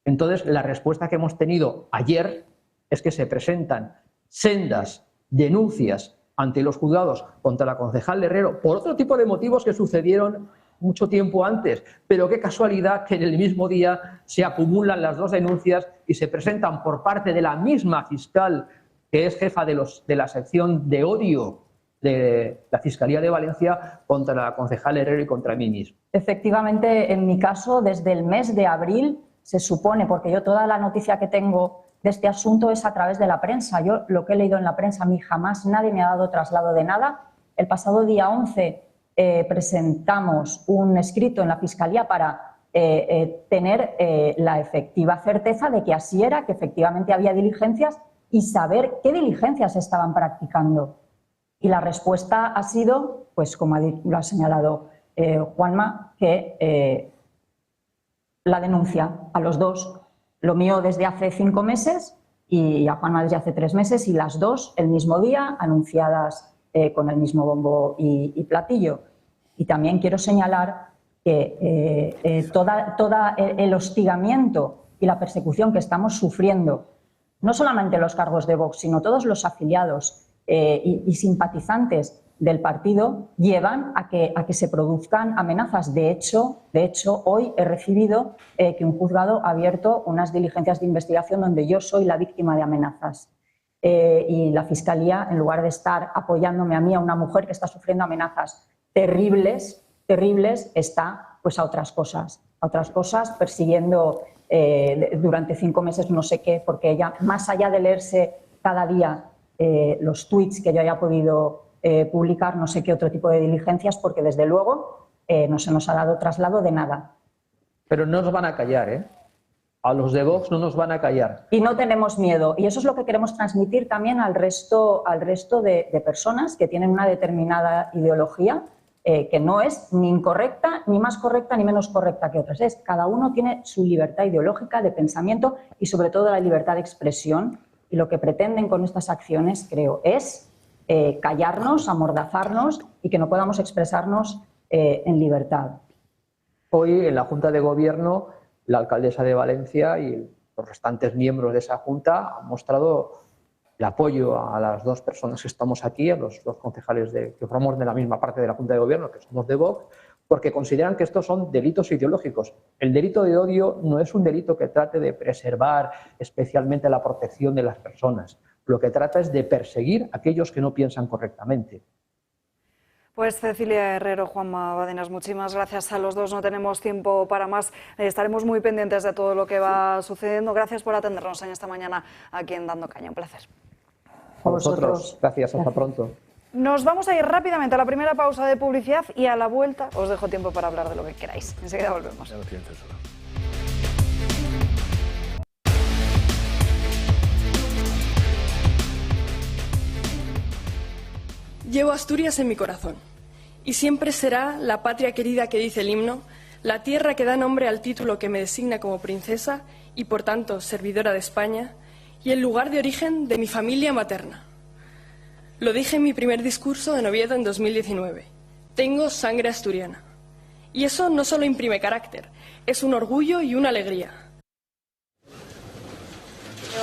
entonces la respuesta que hemos tenido ayer es que se presentan sendas denuncias ante los juzgados contra la concejal Herrero por otro tipo de motivos que sucedieron mucho tiempo antes, pero qué casualidad que en el mismo día se acumulan las dos denuncias y se presentan por parte de la misma fiscal que es jefa de la sección de odio de la Fiscalía de Valencia contra la concejal Herrero y contra mí mismo. Efectivamente, en mi caso, desde el mes de abril se supone, porque yo toda la noticia que tengo de este asunto es a través de la prensa. Yo lo que he leído en la prensa, a mí jamás nadie me ha dado traslado de nada. El pasado día 11 presentamos un escrito en la Fiscalía para tener la efectiva certeza de que así era, que efectivamente había diligencias y saber qué diligencias se estaban practicando. Y la respuesta ha sido, pues como lo ha señalado Juanma, que la denuncia a los dos, lo mío desde hace 5 meses y a Juanma desde hace 3 meses, y las dos el mismo día, anunciadas con el mismo bombo y platillo. Y también quiero señalar que todo el hostigamiento y la persecución que estamos sufriendo, no solamente los cargos de Vox, sino todos los afiliados y simpatizantes del partido, llevan a que se produzcan amenazas. De hecho, hoy he recibido que un juzgado ha abierto unas diligencias de investigación donde yo soy la víctima de amenazas. Y la Fiscalía, en lugar de estar apoyándome a mí, a una mujer que está sufriendo amenazas terribles, está pues a otras cosas, persiguiendo durante 5 meses no sé qué, porque ella, más allá de leerse cada día los tweets que yo haya podido publicar, no sé qué otro tipo de diligencias, porque desde luego no se nos ha dado traslado de nada. Pero no nos van a callar, ¿eh? A los de Vox no nos van a callar. Y no tenemos miedo. Y eso es lo que queremos transmitir también al resto de personas que tienen una determinada ideología que no es ni incorrecta, ni más correcta, ni menos correcta que otras. Cada uno tiene su libertad ideológica de pensamiento y sobre todo la libertad de expresión. Y lo que pretenden con estas acciones, creo, es callarnos, amordazarnos y que no podamos expresarnos en libertad. Hoy en la Junta de Gobierno, la alcaldesa de Valencia y los restantes miembros de esa Junta han mostrado el apoyo a las dos personas que estamos aquí, a los dos concejales que formamos de la misma parte de la Junta de Gobierno, que somos de Vox, porque consideran que estos son delitos ideológicos. El delito de odio no es un delito que trate de preservar especialmente la protección de las personas. Lo que trata es de perseguir a aquellos que no piensan correctamente. Pues Cecilia Herrero, Juanma Badenas, muchísimas gracias a los dos. No tenemos tiempo para más. Estaremos muy pendientes de todo lo que va sucediendo. Gracias por atendernos en esta mañana aquí en Dando Caña. Un placer. A vosotros. Gracias. Hasta pronto. Nos vamos a ir rápidamente a la primera pausa de publicidad y a la vuelta os dejo tiempo para hablar de lo que queráis. Enseguida volvemos. Llevo Asturias en mi corazón y siempre será la patria querida que dice el himno, la tierra que da nombre al título que me designa como princesa y por tanto servidora de España y el lugar de origen de mi familia materna. Lo dije en mi primer discurso en Oviedo en 2019. Tengo sangre asturiana. Y eso no solo imprime carácter, es un orgullo y una alegría.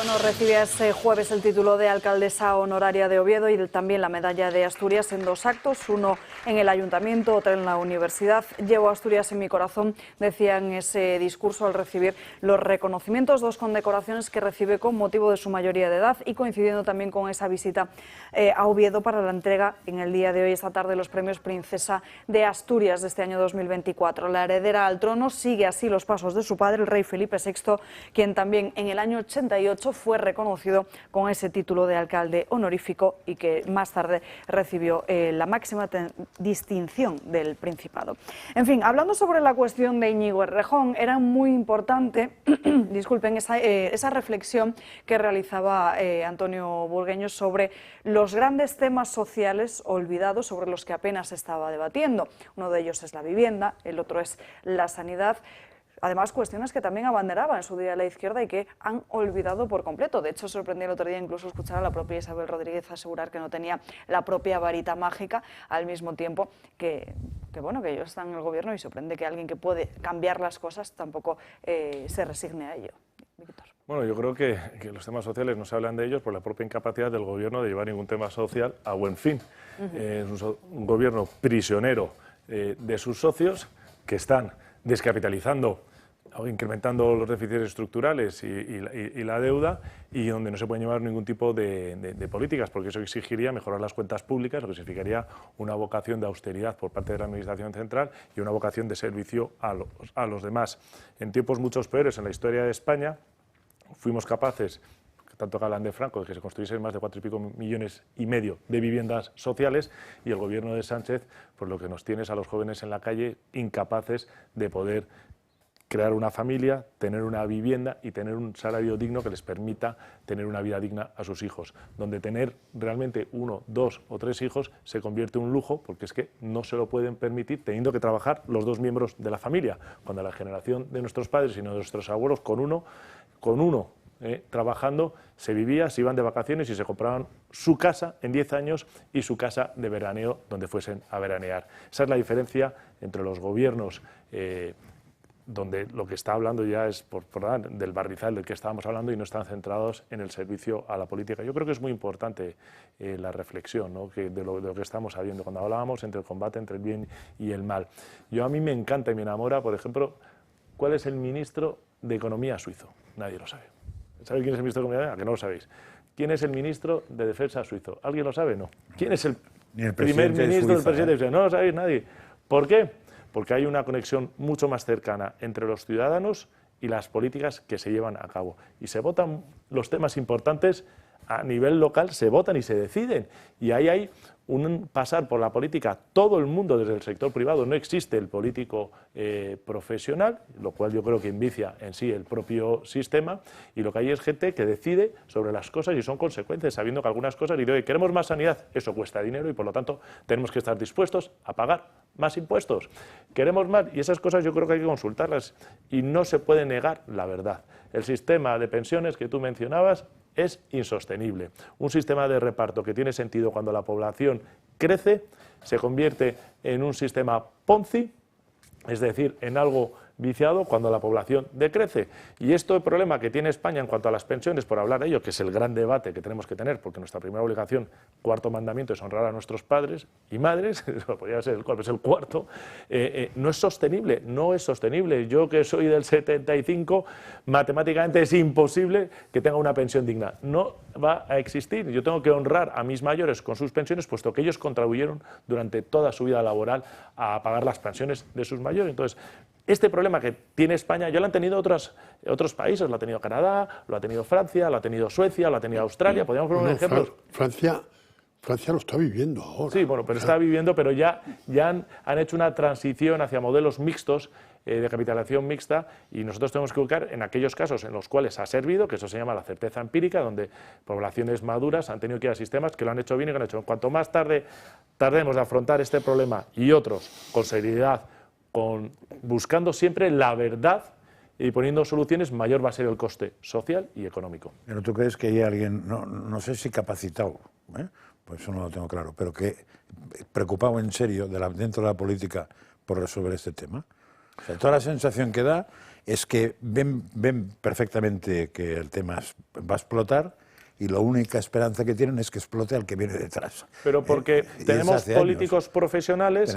Nos recibe este jueves el título de alcaldesa honoraria de Oviedo y también la medalla de Asturias en 2 actos, uno en el ayuntamiento, otro en la universidad. Llevo Asturias en mi corazón, decía en ese discurso al recibir los reconocimientos, 2 condecoraciones que recibe con motivo de su mayoría de edad y coincidiendo también con esa visita a Oviedo para la entrega en el día de hoy, esta tarde, los premios Princesa de Asturias de este año 2024. La heredera al trono sigue así los pasos de su padre, el rey Felipe VI, quien también en el año 88 fue reconocido con ese título de alcalde honorífico y que más tarde recibió la máxima distinción del Principado. En fin, hablando sobre la cuestión de Íñigo Errejón, era muy importante, disculpen, esa reflexión que realizaba Antonio Burgueño sobre los grandes temas sociales olvidados sobre los que apenas se estaba debatiendo. Uno de ellos es la vivienda, el otro es la sanidad. Además, cuestiones que también abanderaba en su día la izquierda y que han olvidado por completo. De hecho, sorprendió el otro día incluso escuchar a la propia Isabel Rodríguez asegurar que no tenía la propia varita mágica, al mismo tiempo que ellos están en el gobierno y sorprende que alguien que puede cambiar las cosas tampoco se resigne a ello. Víctor. Bueno, yo creo que los temas sociales no se hablan de ellos por la propia incapacidad del gobierno de llevar ningún tema social a buen fin. Es un gobierno prisionero de sus socios que están descapitalizando o incrementando los déficits estructurales y la deuda, y donde no se pueden llevar ningún tipo de políticas, porque eso exigiría mejorar las cuentas públicas, lo que significaría una vocación de austeridad por parte de la Administración central y una vocación de servicio a los demás. En tiempos muchos peores en la historia de España fuimos capaces, tanto que hablan de Franco, de que se construyesen más de 4,5 millones de viviendas sociales, y el gobierno de Sánchez, pues lo que nos tiene es a los jóvenes en la calle incapaces de poder crear una familia, tener una vivienda y tener un salario digno que les permita tener una vida digna a sus hijos, donde tener realmente 1, 2 o 3 hijos se convierte en un lujo, porque es que no se lo pueden permitir teniendo que trabajar los 2 miembros de la familia, cuando la generación de nuestros padres y de nuestros abuelos con uno trabajando se vivía, se iban de vacaciones y se compraban su casa en 10 años y su casa de veraneo donde fuesen a veranear. Esa es la diferencia entre los gobiernos donde lo que está hablando ya es del barrizal del que estábamos hablando y no están centrados en el servicio a la política. Yo creo que es muy importante la reflexión, ¿no?, de lo que estamos sabiendo. Cuando hablábamos entre el combate entre el bien y el mal. A mí me encanta y me enamora, por ejemplo, ¿cuál es el ministro de Economía suizo? Nadie lo sabe. ¿Sabe quién es el ministro de Economía? ¿A que no lo sabéis? ¿Quién es el ministro de Defensa suizo? ¿Alguien lo sabe? No. ¿Quién es el primer ministro del presidente de Suiza? No lo sabéis nadie. ¿Por qué? Porque hay una conexión mucho más cercana entre los ciudadanos y las políticas que se llevan a cabo. Y se votan los temas importantes a nivel local, se votan y se deciden. Y ahí hay un pasar por la política, todo el mundo desde el sector privado, no existe el político profesional, lo cual yo creo que envicia en sí el propio sistema, y lo que hay es gente que decide sobre las cosas y son consecuentes, sabiendo que algunas cosas, y de hoy queremos más sanidad, eso cuesta dinero y por lo tanto tenemos que estar dispuestos a pagar más impuestos. Queremos más, y esas cosas yo creo que hay que consultarlas y no se puede negar la verdad. El sistema de pensiones que tú mencionabas es insostenible. Un sistema de reparto que tiene sentido cuando la población crece se convierte en un sistema Ponzi, es decir, en algo viciado cuando la población decrece. Y esto es el problema que tiene España en cuanto a las pensiones, por hablar de ello, que es el gran debate que tenemos que tener, porque nuestra primera obligación, cuarto mandamiento, es honrar a nuestros padres y madres, eso podría ser el cuarto, no es sostenible, no es sostenible. Yo que soy del 75, matemáticamente es imposible que tenga una pensión digna. No va a existir. Yo tengo que honrar a mis mayores con sus pensiones, puesto que ellos contribuyeron durante toda su vida laboral a pagar las pensiones de sus mayores. Entonces, este problema que tiene España ya lo han tenido otros países, lo ha tenido Canadá, lo ha tenido Francia, lo ha tenido Suecia, lo ha tenido Australia, podríamos poner un ejemplo. Francia lo está viviendo ahora. Sí, bueno, pero está viviendo, pero ya han hecho una transición hacia modelos mixtos, de capitalización mixta, y nosotros tenemos que buscar en aquellos casos en los cuales ha servido, que eso se llama la certeza empírica, donde poblaciones maduras han tenido que ir a sistemas que lo han hecho bien y que lo han hecho. Cuanto más tardemos de afrontar este problema y otros con seriedad, buscando siempre la verdad y poniendo soluciones, mayor va a ser el coste social y económico. Pero ¿tú crees que hay alguien, no sé si capacitado, pues eso no lo tengo claro, pero que preocupado en serio dentro de la política por resolver este tema? O sea, toda la sensación que da es que ven perfectamente que el tema va a explotar, y la única esperanza que tienen es que explote al que viene detrás. Pero porque tenemos políticos profesionales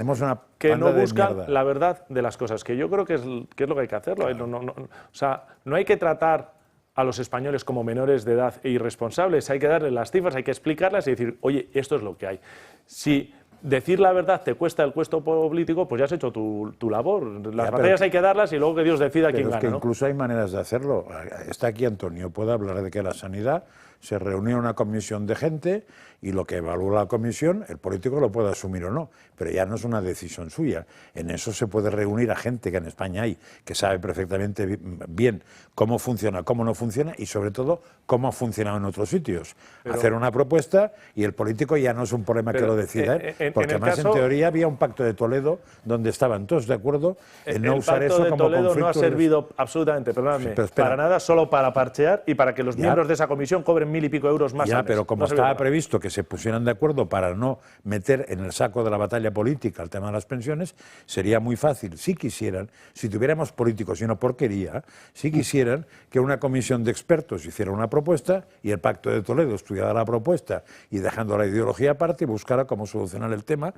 que no buscan la verdad de las cosas, que yo creo que es lo que hay que hacerlo. O sea, no hay que tratar a los españoles como menores de edad e irresponsables, hay que darles las cifras, hay que explicarlas y decir, oye, esto es lo que hay. Si decir la verdad te cuesta el puesto político, pues ya has hecho tu labor. Las batallas hay que darlas y luego que Dios decida quién gana. Pero incluso hay maneras de hacerlo. Está aquí Antonio, puede hablar de que la sanidad se reunió una comisión de gente y lo que evalúa la comisión, el político lo puede asumir o no, pero ya no es una decisión suya. En eso se puede reunir a gente que en España hay, que sabe perfectamente bien cómo funciona, cómo no funciona y sobre todo cómo ha funcionado en otros sitios. Hacer una propuesta y el político ya no es un problema que lo decida, porque además en teoría había un pacto de Toledo donde estaban todos de acuerdo en no usar eso como conflicto. El pacto de Toledo no ha servido absolutamente, perdóname, para nada, solo para parchear y para que los miembros de esa comisión cobren eran 1.000 y pico euros más. Ya, pero como estaba previsto que se pusieran de acuerdo para no meter en el saco de la batalla política el tema de las pensiones, sería muy fácil, si quisieran, si tuviéramos políticos y no porquería, si quisieran que una comisión de expertos hiciera una propuesta y el Pacto de Toledo estudiara la propuesta y dejando la ideología aparte buscara cómo solucionar el tema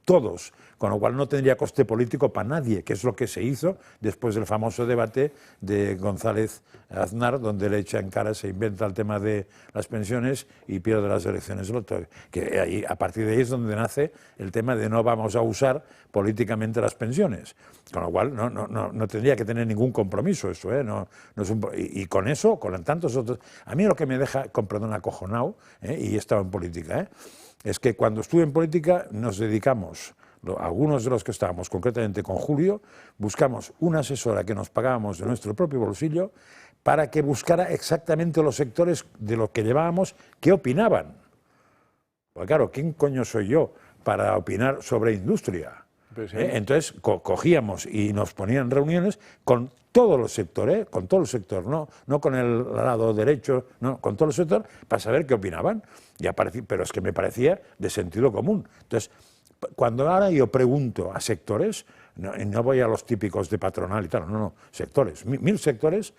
todos, con lo cual no tendría coste político para nadie, que es lo que se hizo después del famoso debate de González Aznar, donde le echa en cara, se inventa el tema de las pensiones y pierde las elecciones. Que ahí, a partir de ahí es donde nace el tema de no vamos a usar políticamente las pensiones, con lo cual no tendría que tener ningún compromiso eso, no es y con eso, con tantos otros... A mí lo que me deja, con perdón, acojonado, y he estado en política, es que cuando estuve en política nos dedicamos, algunos de los que estábamos, concretamente con Julio, buscamos una asesora que nos pagábamos de nuestro propio bolsillo para que buscara exactamente los sectores de los que llevábamos qué opinaban. Pues claro, ¿quién coño soy yo para opinar sobre industria? Pues sí. Entonces cogíamos y nos ponían reuniones con todos los sectores, no con el lado derecho, no, con todo el sector, para saber qué opinaban. Pero es que me parecía de sentido común. Entonces, cuando ahora yo pregunto a sectores, no voy a los típicos de patronal y tal, no, sectores, 1000 sectores,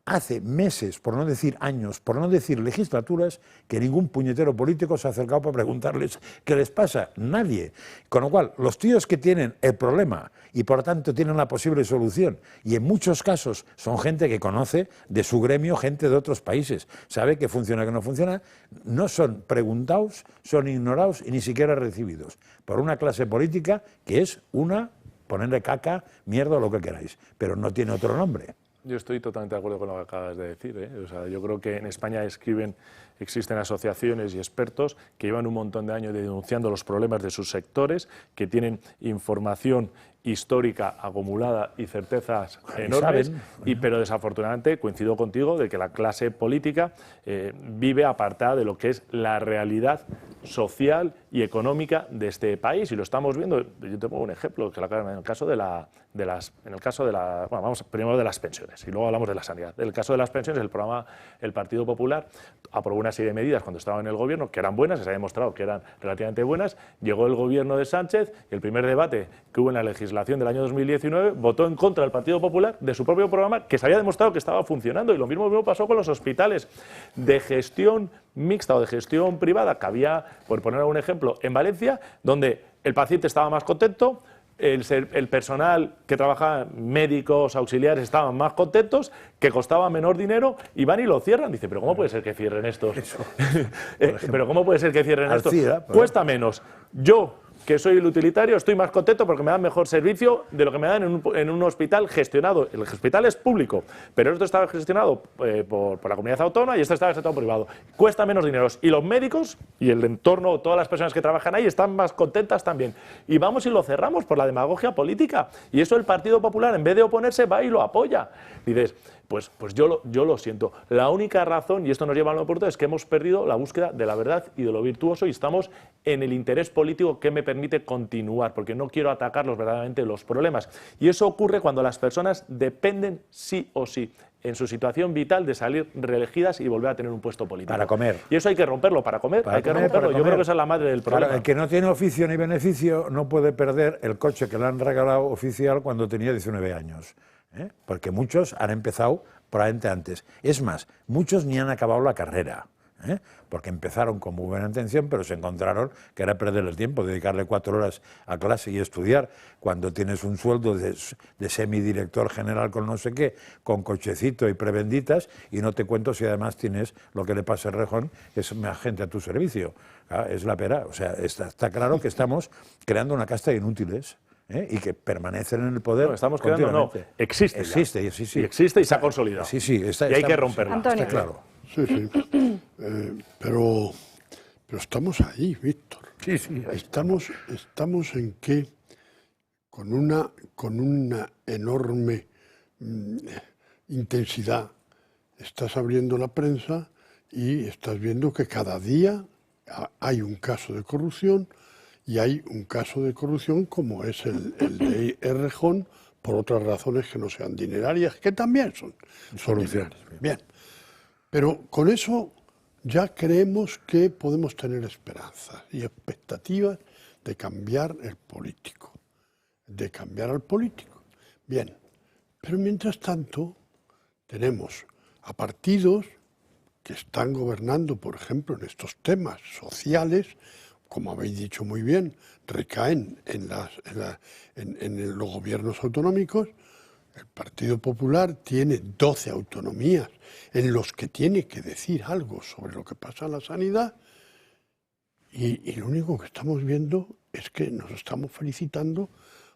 hace meses, por no decir años, por no decir legislaturas, que ningún puñetero político se ha acercado para preguntarles qué les pasa. Nadie. Con lo cual, los tíos que tienen el problema y por tanto tienen la posible solución, y en muchos casos son gente que conoce de su gremio, gente de otros países, sabe que funciona, que no funciona, no son preguntados, son ignorados y ni siquiera recibidos por una clase política que es ponerle caca, mierda o lo que queráis, pero no tiene otro nombre. Yo estoy totalmente de acuerdo con lo que acabas de decir, O sea, yo creo que en España existen asociaciones y expertos que llevan un montón de años denunciando los problemas de sus sectores, que tienen información histórica acumulada y certezas enormes, pero desafortunadamente coincido contigo de que la clase política vive apartada de lo que es la realidad social y económica de este país, y lo estamos viendo. Yo te pongo un ejemplo, que en el caso de vamos primero de las pensiones y luego hablamos de la sanidad. En el caso de las pensiones, el Partido Popular aprobó una serie de medidas cuando estaba en el gobierno que eran buenas, se ha demostrado que eran relativamente buenas. Llegó el gobierno de Sánchez y el primer debate que hubo en la legislación del año 2019 votó en contra del Partido Popular de su propio programa, que se había demostrado que estaba funcionando, y lo mismo pasó con los hospitales de gestión mixta o de gestión privada, que había, por poner un ejemplo, en Valencia, donde el paciente estaba más contento, el personal que trabajaba, médicos, auxiliares, estaban más contentos, que costaba menor dinero, y van y lo cierran. Dice, pero ¿cómo puede ser que cierren estos? ¿Pero cómo puede ser que cierren estos? Cuesta menos. Yo, que soy el utilitario, estoy más contento porque me dan mejor servicio de lo que me dan en un hospital gestionado. El hospital es público, pero esto está gestionado por la comunidad autónoma y esto está gestionado privado. Cuesta menos dinero. Y los médicos y el entorno, todas las personas que trabajan ahí, están más contentas también. Y vamos y lo cerramos por la demagogia política. Y eso el Partido Popular, en vez de oponerse, va y lo apoya. Dices, pues yo lo siento. La única razón, y esto nos lleva a lo punto, es que hemos perdido la búsqueda de la verdad y de lo virtuoso, y estamos en el interés político que me permite continuar, porque no quiero atacar verdaderamente los problemas. Y eso ocurre cuando las personas dependen sí o sí, en su situación vital, de salir reelegidas y volver a tener un puesto político. Para comer. Y eso hay que romperlo, para comer. Yo creo que esa es la madre del problema. Claro, el que no tiene oficio ni beneficio no puede perder el coche que le han regalado oficial cuando tenía 19 años. Porque muchos han empezado probablemente antes. Es más, muchos ni han acabado la carrera, porque empezaron con muy buena intención, pero se encontraron que era perder el tiempo, dedicarle 4 horas a clase y estudiar, cuando tienes un sueldo de semidirector general con no sé qué, con cochecito y prebenditas, y no te cuento si además tienes lo que le pasa a Errejón, que es más gente a tu servicio. Es la pera. O sea, está claro que estamos creando una casta de inútiles. Y que permanecen en el poder. No, estamos creando, existe sí. Y existe y se ha consolidado. Sí, y hay que romperla. Antonio. Está claro. Sí. Pero estamos ahí, Víctor. Sí. Estamos en que con una enorme intensidad estás abriendo la prensa y estás viendo que cada día hay un caso de corrupción. Y hay un caso de corrupción como es el de Errejón, por otras razones que no sean dinerarias, que también son diferentes. Bien. Pero con eso ya creemos que podemos tener esperanzas y expectativas de cambiar el político, de cambiar al político. Bien, pero mientras tanto tenemos a partidos que están gobernando, por ejemplo, en estos temas sociales, como habéis dicho muy bien, recaen en los gobiernos autonómicos. El Partido Popular tiene 12 autonomías en los que tiene que decir algo sobre lo que pasa en la sanidad y lo único que estamos viendo es que nos estamos felicitando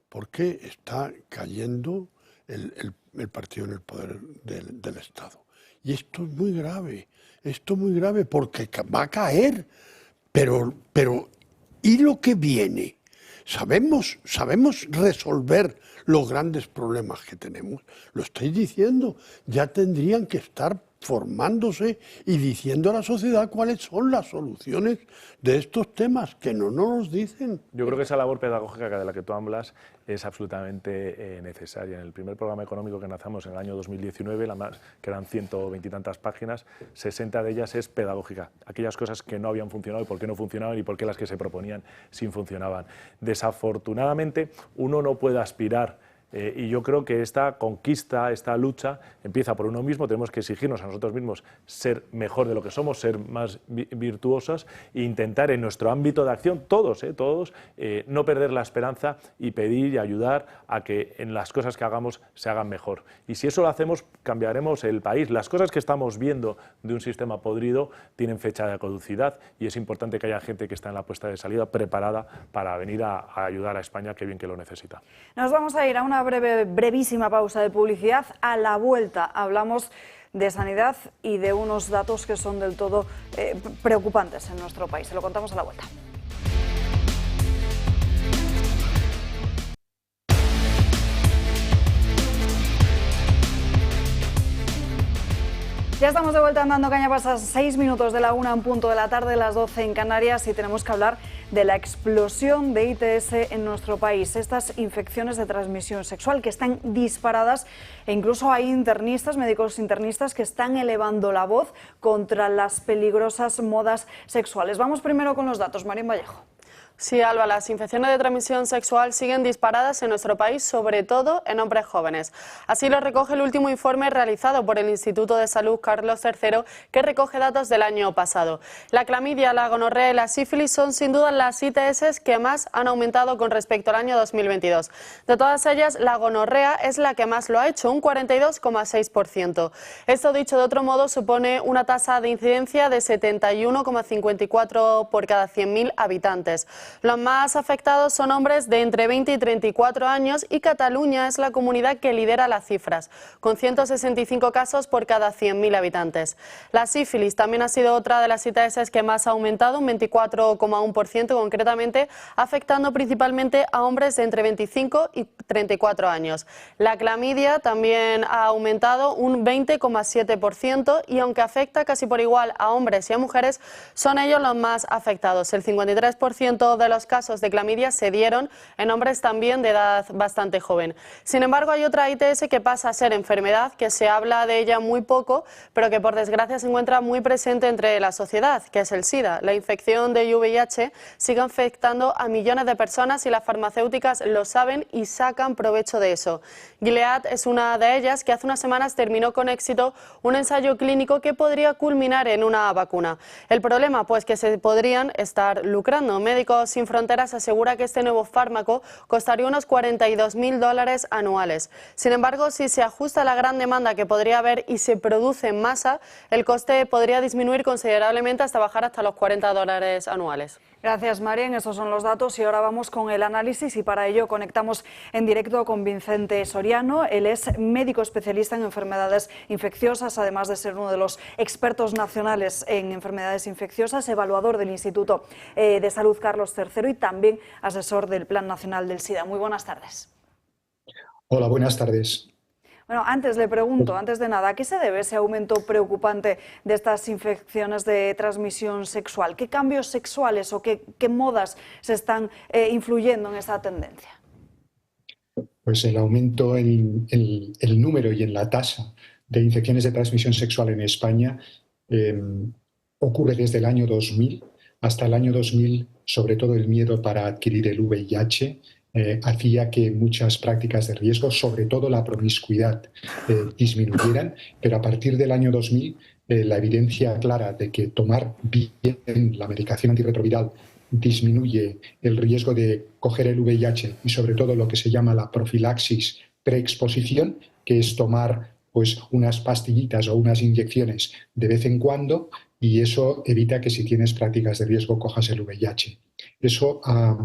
porque está cayendo el partido en el poder del Estado. Y esto es muy grave porque va a caer, pero ¿y lo que viene? ¿Sabemos resolver los grandes problemas que tenemos? Lo estáis diciendo, ya tendrían que estar formándose y diciendo a la sociedad cuáles son las soluciones de estos temas, que no nos los dicen. Yo creo que esa labor pedagógica de la que tú hablas es absolutamente necesaria. En el primer programa económico que lanzamos en el año 2019, que eran 120 y tantas páginas, 60 de ellas es pedagógica. Aquellas cosas que no habían funcionado y por qué no funcionaban y por qué las que se proponían sí funcionaban. Desafortunadamente, uno no puede aspirar y yo creo que esta conquista, esta lucha, empieza por uno mismo. Tenemos que exigirnos a nosotros mismos ser mejor de lo que somos, ser más virtuosos e intentar en nuestro ámbito de acción, todos, no perder la esperanza y pedir y ayudar a que en las cosas que hagamos se hagan mejor. Y si eso lo hacemos, cambiaremos el país. Las cosas que estamos viendo de un sistema podrido tienen fecha de caducidad y es importante que haya gente que está en la puesta de salida preparada para venir a ayudar a España, que bien que lo necesita. Nos vamos a ir a una brevísima pausa de publicidad. A la vuelta hablamos de sanidad y de unos datos que son del todo preocupantes en nuestro país. Se lo contamos a la vuelta. Ya estamos de vuelta en Dando Caña, pasan 6 minutos de la 1 en punto de la tarde, las 12 en Canarias, y tenemos que hablar de la explosión de ITS en nuestro país. Estas infecciones de transmisión sexual que están disparadas e incluso hay internistas, médicos internistas, que están elevando la voz contra las peligrosas modas sexuales. Vamos primero con los datos. Marín Vallejo. Sí, Alba, las infecciones de transmisión sexual siguen disparadas en nuestro país, sobre todo en hombres jóvenes. Así lo recoge el último informe realizado por el Instituto de Salud Carlos III, que recoge datos del año pasado. La clamidia, la gonorrea y la sífilis son sin duda las ITS que más han aumentado con respecto al año 2022. De todas ellas, la gonorrea es la que más lo ha hecho, un 42,6%. Esto, dicho de otro modo, supone una tasa de incidencia de 71,54 por cada 100.000 habitantes. Los más afectados son hombres de entre 20 y 34 años y Cataluña es la comunidad que lidera las cifras, con 165 casos por cada 100.000 habitantes. La sífilis también ha sido otra de las ITS que más ha aumentado, un 24,1% concretamente, afectando principalmente a hombres de entre 25 y 34 años. La clamidia también ha aumentado un 20,7% y aunque afecta casi por igual a hombres y a mujeres, son ellos los más afectados. El 53% de los casos de clamidia se dieron en hombres también de edad bastante joven. Sin embargo, hay otra ITS que pasa a ser enfermedad, que se habla de ella muy poco, pero que por desgracia se encuentra muy presente entre la sociedad, que es el SIDA. La infección de VIH sigue afectando a millones de personas y las farmacéuticas lo saben y sacan provecho de eso. Gilead es una de ellas, que hace unas semanas terminó con éxito un ensayo clínico que podría culminar en una vacuna. El problema, pues, que se podrían estar lucrando. Médicos Sin Fronteras asegura que este nuevo fármaco costaría unos $42.000 anuales. Sin embargo, si se ajusta a la gran demanda que podría haber y se produce en masa, el coste podría disminuir considerablemente hasta bajar hasta los $40 anuales. Gracias, Marien. Estos son los datos y ahora vamos con el análisis y para ello conectamos en directo con Vicente Soriano. Él es médico especialista en enfermedades infecciosas, además de ser uno de los expertos nacionales en enfermedades infecciosas, evaluador del Instituto de Salud Carlos III y también asesor del Plan Nacional del SIDA. Muy buenas tardes. Hola, buenas tardes. Bueno, antes le pregunto, antes de nada, ¿a qué se debe ese aumento preocupante de estas infecciones de transmisión sexual? ¿Qué cambios sexuales o qué modas se están influyendo en esta tendencia? Pues el aumento en el número y en la tasa de infecciones de transmisión sexual en España ocurre desde el año 2000. Hasta el año 2000, sobre todo el miedo para adquirir el VIH, hacía que muchas prácticas de riesgo, sobre todo la promiscuidad, disminuyeran, pero a partir del año 2000 la evidencia clara de que tomar bien la medicación antirretroviral disminuye el riesgo de coger el VIH y sobre todo lo que se llama la profilaxis preexposición, que es tomar pues unas pastillitas o unas inyecciones de vez en cuando, y eso evita que si tienes prácticas de riesgo cojas el VIH. Eso ha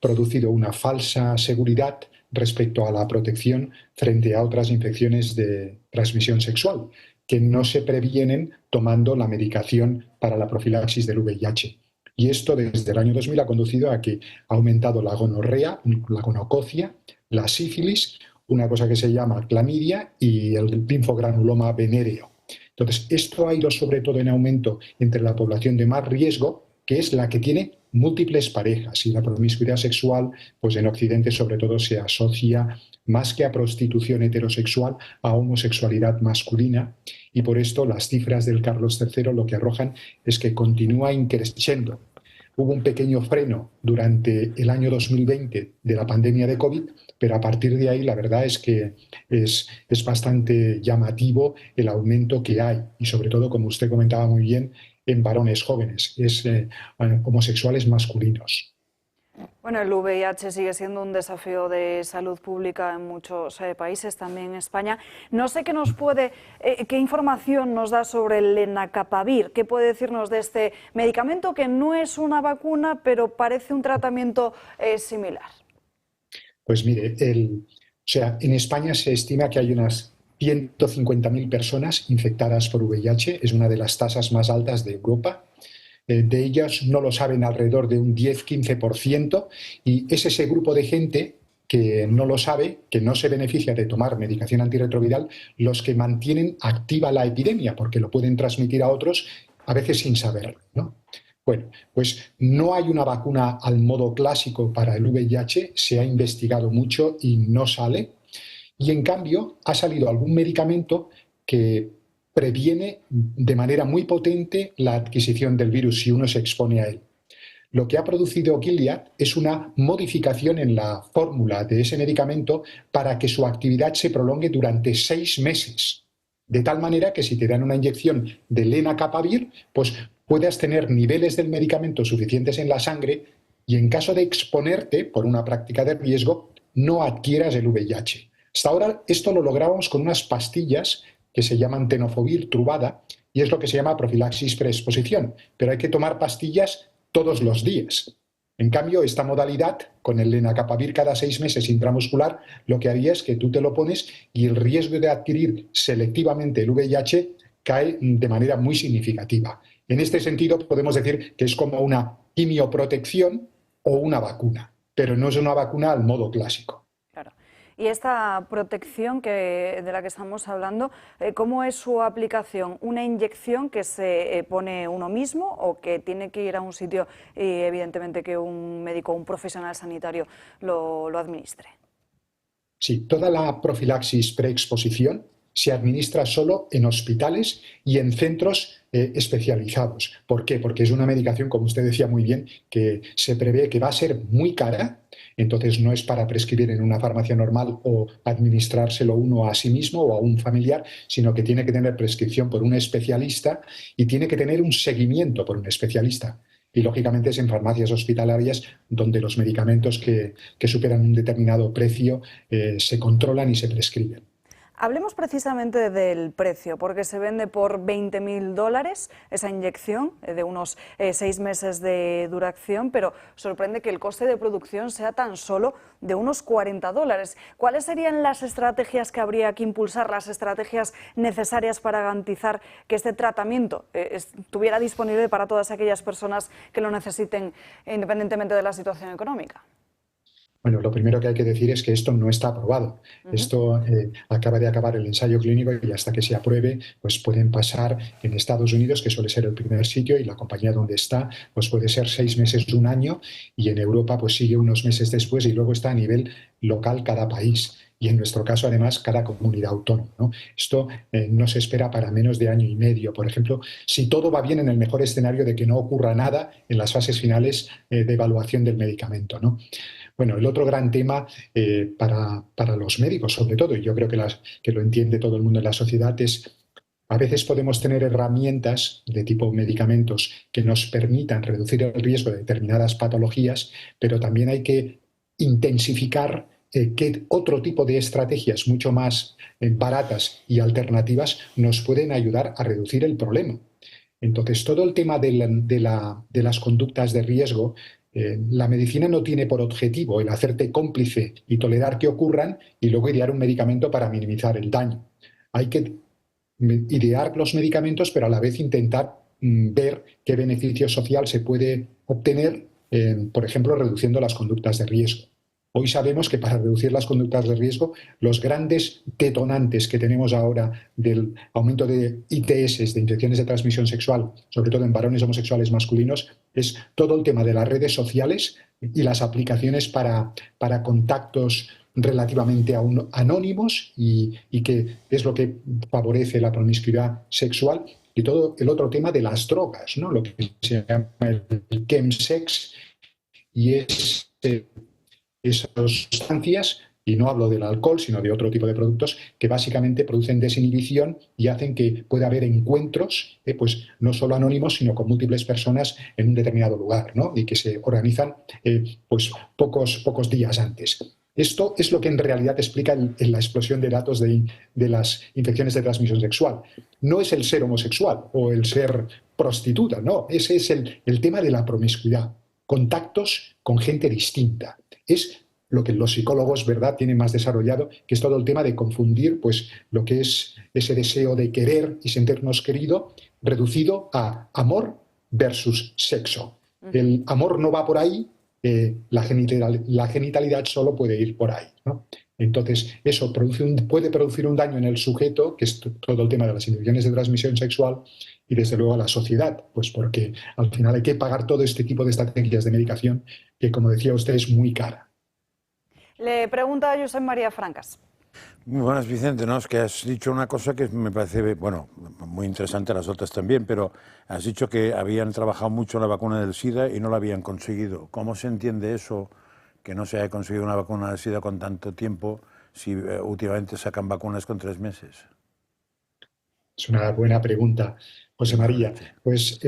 producido una falsa seguridad respecto a la protección frente a otras infecciones de transmisión sexual, que no se previenen tomando la medicación para la profilaxis del VIH. Y esto desde el año 2000 ha conducido a que ha aumentado la gonorrea, la gonococia, la sífilis, una cosa que se llama clamidia y el linfogranuloma venéreo. Entonces, esto ha ido sobre todo en aumento entre la población de más riesgo, que es la que tiene múltiples parejas, y la promiscuidad sexual, pues en Occidente sobre todo se asocia más que a prostitución heterosexual a homosexualidad masculina, y por esto las cifras del Carlos III lo que arrojan es que continúa increciendo. Hubo un pequeño freno durante el año 2020 de la pandemia de COVID, pero a partir de ahí la verdad es que es bastante llamativo el aumento que hay, y sobre todo, como usted comentaba muy bien, en varones jóvenes, homosexuales masculinos. Bueno, el VIH sigue siendo un desafío de salud pública en muchos países, también en España. No sé qué información nos da sobre el lenacapavir. ¿Qué puede decirnos de este medicamento que no es una vacuna, pero parece un tratamiento similar? Pues mire, en España se estima que hay unas 150.000 personas infectadas por VIH, es una de las tasas más altas de Europa. De ellas no lo saben alrededor de un 10-15%, y es ese grupo de gente que no lo sabe, que no se beneficia de tomar medicación antirretroviral, los que mantienen activa la epidemia, porque lo pueden transmitir a otros a veces sin saberlo, ¿no? Bueno, pues no hay una vacuna al modo clásico para el VIH, se ha investigado mucho y no sale. Y en cambio ha salido algún medicamento que previene de manera muy potente la adquisición del virus si uno se expone a él. Lo que ha producido Gilead es una modificación en la fórmula de ese medicamento para que su actividad se prolongue durante 6 meses. De tal manera que si te dan una inyección de lenacapavir, pues puedas tener niveles del medicamento suficientes en la sangre y en caso de exponerte por una práctica de riesgo, no adquieras el VIH. Hasta ahora esto lo lográbamos con unas pastillas que se llaman tenofovir trubada, y es lo que se llama profilaxis preexposición, pero hay que tomar pastillas todos los días. En cambio, esta modalidad, con el lenacapavir cada 6 meses intramuscular, lo que haría es que tú te lo pones y el riesgo de adquirir selectivamente el VIH cae de manera muy significativa. En este sentido, podemos decir que es como una quimioprotección o una vacuna, pero no es una vacuna al modo clásico. Y esta protección de la que estamos hablando, ¿cómo es su aplicación? ¿Una inyección que se pone uno mismo o que tiene que ir a un sitio y evidentemente que un médico o un profesional sanitario lo administre? Sí, toda la profilaxis preexposición se administra solo en hospitales y en centros especializados. ¿Por qué? Porque es una medicación, como usted decía muy bien, que se prevé que va a ser muy cara. Entonces no es para prescribir en una farmacia normal o administrárselo uno a sí mismo o a un familiar, sino que tiene que tener prescripción por un especialista y tiene que tener un seguimiento por un especialista. Y lógicamente es en farmacias hospitalarias donde los medicamentos que superan un determinado precio se controlan y se prescriben. Hablemos precisamente del precio, porque se vende por $20.000 esa inyección de unos 6 meses de duración, pero sorprende que el coste de producción sea tan solo de unos $40. ¿Cuáles serían las estrategias que habría que impulsar, las estrategias necesarias para garantizar que este tratamiento estuviera disponible para todas aquellas personas que lo necesiten, independientemente de la situación económica? Bueno, lo primero que hay que decir es que esto no está aprobado. Esto acaba de acabar el ensayo clínico y hasta que se apruebe, pues pueden pasar en Estados Unidos, que suele ser el primer sitio, y la compañía donde está, pues puede ser 6 meses, 1 año, y en Europa pues sigue unos meses después y luego está a nivel local cada país. y en nuestro caso además cada comunidad autónoma, ¿no? Esto no se espera para menos de año y medio. Por ejemplo, si todo va bien en el mejor escenario de que no ocurra nada en las fases finales de evaluación del medicamento, ¿no? Bueno, el otro gran tema para los médicos, sobre todo, y yo creo que lo entiende todo el mundo en la sociedad, es a veces podemos tener herramientas de tipo medicamentos que nos permitan reducir el riesgo de determinadas patologías, pero también hay que intensificar qué otro tipo de estrategias mucho más baratas y alternativas nos pueden ayudar a reducir el problema. Entonces, todo el tema de las conductas de riesgo, la medicina no tiene por objetivo el hacerte cómplice y tolerar que ocurran y luego idear un medicamento para minimizar el daño. Hay que idear los medicamentos, pero a la vez intentar ver qué beneficio social se puede obtener, por ejemplo, reduciendo las conductas de riesgo. Hoy sabemos que para reducir las conductas de riesgo, los grandes detonantes que tenemos ahora del aumento de ITS, de infecciones de transmisión sexual, sobre todo en varones homosexuales masculinos, es todo el tema de las redes sociales y las aplicaciones para contactos relativamente anónimos y que es lo que favorece la promiscuidad sexual, y todo el otro tema de las drogas, ¿no? Lo que se llama el chemsex, y esas sustancias, y no hablo del alcohol, sino de otro tipo de productos, que básicamente producen desinhibición y hacen que pueda haber encuentros, pues no solo anónimos, sino con múltiples personas en un determinado lugar, ¿no? Y que se organizan pues pocos días antes. Esto es lo que en realidad explica la explosión de datos de las infecciones de transmisión sexual. No es el ser homosexual o el ser prostituta, no. Ese es el tema de la promiscuidad. Contactos con gente distinta. Es lo que los psicólogos, ¿verdad?, tienen más desarrollado, que es todo el tema de confundir pues, lo que es ese deseo de querer y sentirnos querido, reducido a amor versus sexo. El amor no va por ahí. La genitalidad solo puede ir por ahí, ¿no? Entonces, eso puede producir un daño en el sujeto, que es todo el tema de las infecciones de transmisión sexual, y desde luego a la sociedad, pues porque al final hay que pagar todo este tipo de estrategias de medicación que, como decía usted, es muy cara. Le pregunta a Josep María Francas. Muy buenas, Vicente. No, es que has dicho una cosa que me parece, bueno, muy interesante, las otras también, pero has dicho que habían trabajado mucho en la vacuna del SIDA y no la habían conseguido. ¿Cómo se entiende eso, que no se haya conseguido una vacuna del SIDA con tanto tiempo, si últimamente sacan vacunas con 3 meses? Es una buena pregunta, José María. Pues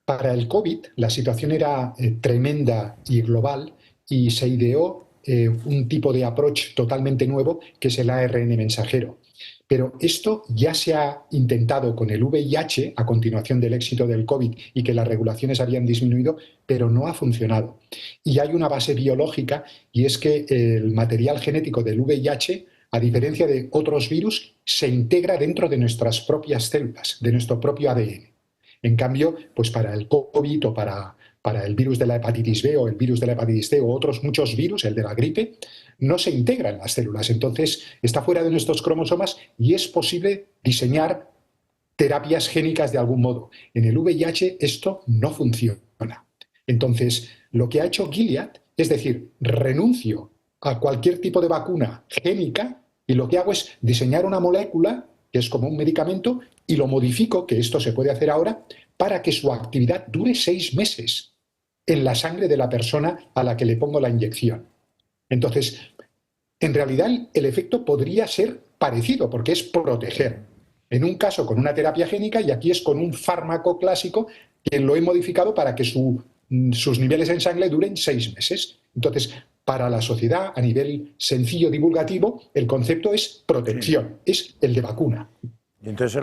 para el COVID la situación era tremenda y global, y se ideó un tipo de approach totalmente nuevo, que es el ARN mensajero. Pero esto ya se ha intentado con el VIH a continuación del éxito del COVID y que las regulaciones habían disminuido, pero no ha funcionado. Y hay una base biológica, y es que el material genético del VIH, a diferencia de otros virus, se integra dentro de nuestras propias células, de nuestro propio ADN. En cambio, pues para el COVID o para el virus de la hepatitis B o el virus de la hepatitis C o otros muchos virus, el de la gripe, no se integra en las células. Entonces, está fuera de nuestros cromosomas y es posible diseñar terapias génicas de algún modo. En el VIH esto no funciona. Entonces, lo que ha hecho Gilead es decir, renuncio a cualquier tipo de vacuna génica y lo que hago es diseñar una molécula, que es como un medicamento, y lo modifico, que esto se puede hacer ahora, para que su actividad dure 6 meses en la sangre de la persona a la que le pongo la inyección. Entonces, en realidad el efecto podría ser parecido, porque es proteger. En un caso con una terapia génica y aquí es con un fármaco clásico que lo he modificado para que sus niveles en sangre duren 6 meses. Entonces, para la sociedad, a nivel sencillo divulgativo, el concepto es protección, es el de vacuna. Y entonces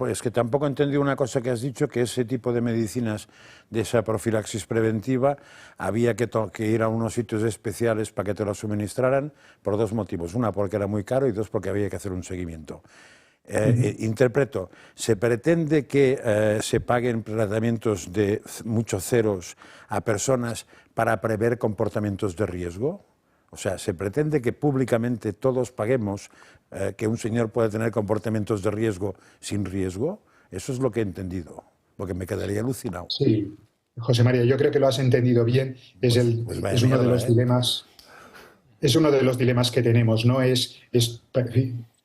es que tampoco entendí una cosa que has dicho, que ese tipo de medicinas, de esa profilaxis preventiva, había que ir a unos sitios especiales para que te lo suministraran por 2 motivos. Una, porque era muy caro, y 2, porque había que hacer un seguimiento. Interpreto, ¿se pretende que se paguen tratamientos de muchos ceros a personas para prever comportamientos de riesgo? O sea, ¿se pretende que públicamente todos paguemos que un señor pueda tener comportamientos de riesgo sin riesgo? Eso es lo que he entendido, porque me quedaría alucinado. Sí, José María, yo creo que lo has entendido bien. Es uno de los dilemas. es uno de los dilemas que tenemos, ¿no?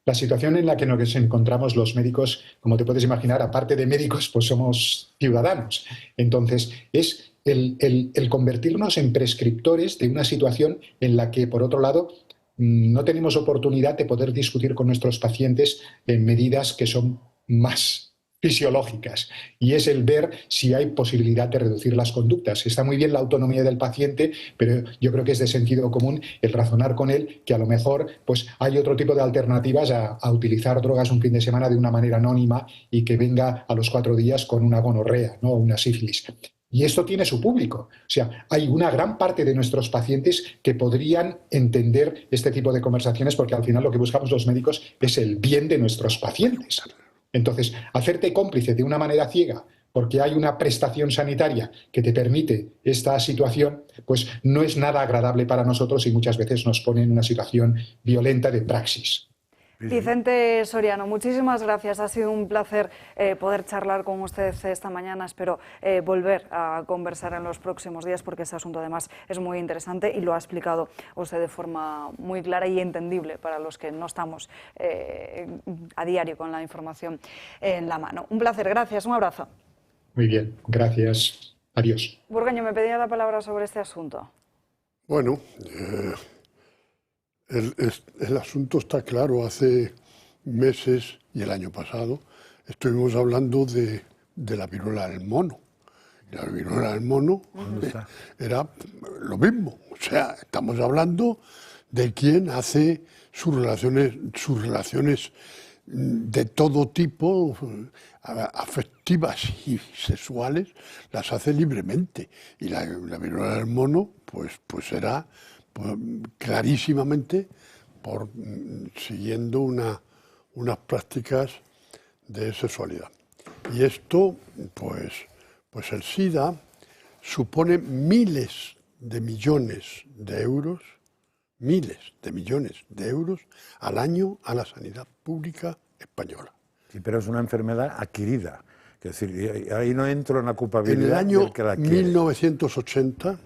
La situación en la que nos encontramos los médicos, como te puedes imaginar, aparte de médicos, pues somos ciudadanos. Entonces, es el convertirnos en prescriptores de una situación en la que, por otro lado, no tenemos oportunidad de poder discutir con nuestros pacientes en medidas que son más fisiológicas, y es el ver si hay posibilidad de reducir las conductas. Está muy bien la autonomía del paciente, pero yo creo que es de sentido común el razonar con él que a lo mejor pues hay otro tipo de alternativas a utilizar drogas un fin de semana de una manera anónima y que venga a los 4 días con una gonorrea, ¿no? O una sífilis. Y esto tiene su público. O sea, hay una gran parte de nuestros pacientes que podrían entender este tipo de conversaciones, porque al final lo que buscamos los médicos es el bien de nuestros pacientes. Entonces, hacerte cómplice de una manera ciega porque hay una prestación sanitaria que te permite esta situación, pues no es nada agradable para nosotros y muchas veces nos pone en una situación violenta de praxis. Vicente Soriano, muchísimas gracias. Ha sido un placer poder charlar con usted esta mañana. Espero volver a conversar en los próximos días porque ese asunto además es muy interesante y lo ha explicado usted de forma muy clara y entendible para los que no estamos a diario con la información en la mano. Un placer, gracias, un abrazo. Muy bien, gracias. Adiós. Burgaño, me pedía la palabra sobre este asunto. Bueno, el asunto está claro. Hace meses y el año pasado estuvimos hablando de la viruela del mono. La viruela del mono era lo mismo. O sea, estamos hablando de quien hace sus relaciones de todo tipo, afectivas y sexuales, las hace libremente. Y la viruela del mono, pues era clarísimamente siguiendo unas prácticas de sexualidad. Y esto, pues el SIDA supone miles de millones de euros al año a la sanidad pública española. Sí, pero es una enfermedad adquirida. Es decir, ahí no entro en la culpabilidad. En el año del que la quiere. 1980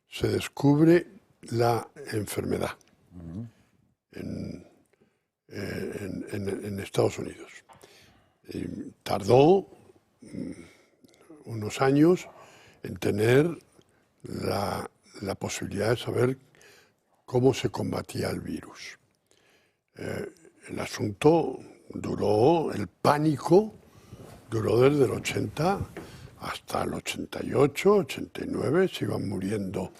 se descubre la enfermedad en Estados Unidos. Y tardó unos años en tener la posibilidad de saber cómo se combatía el virus. El asunto el pánico duró desde el 80 hasta el 88, 89, se iban muriendo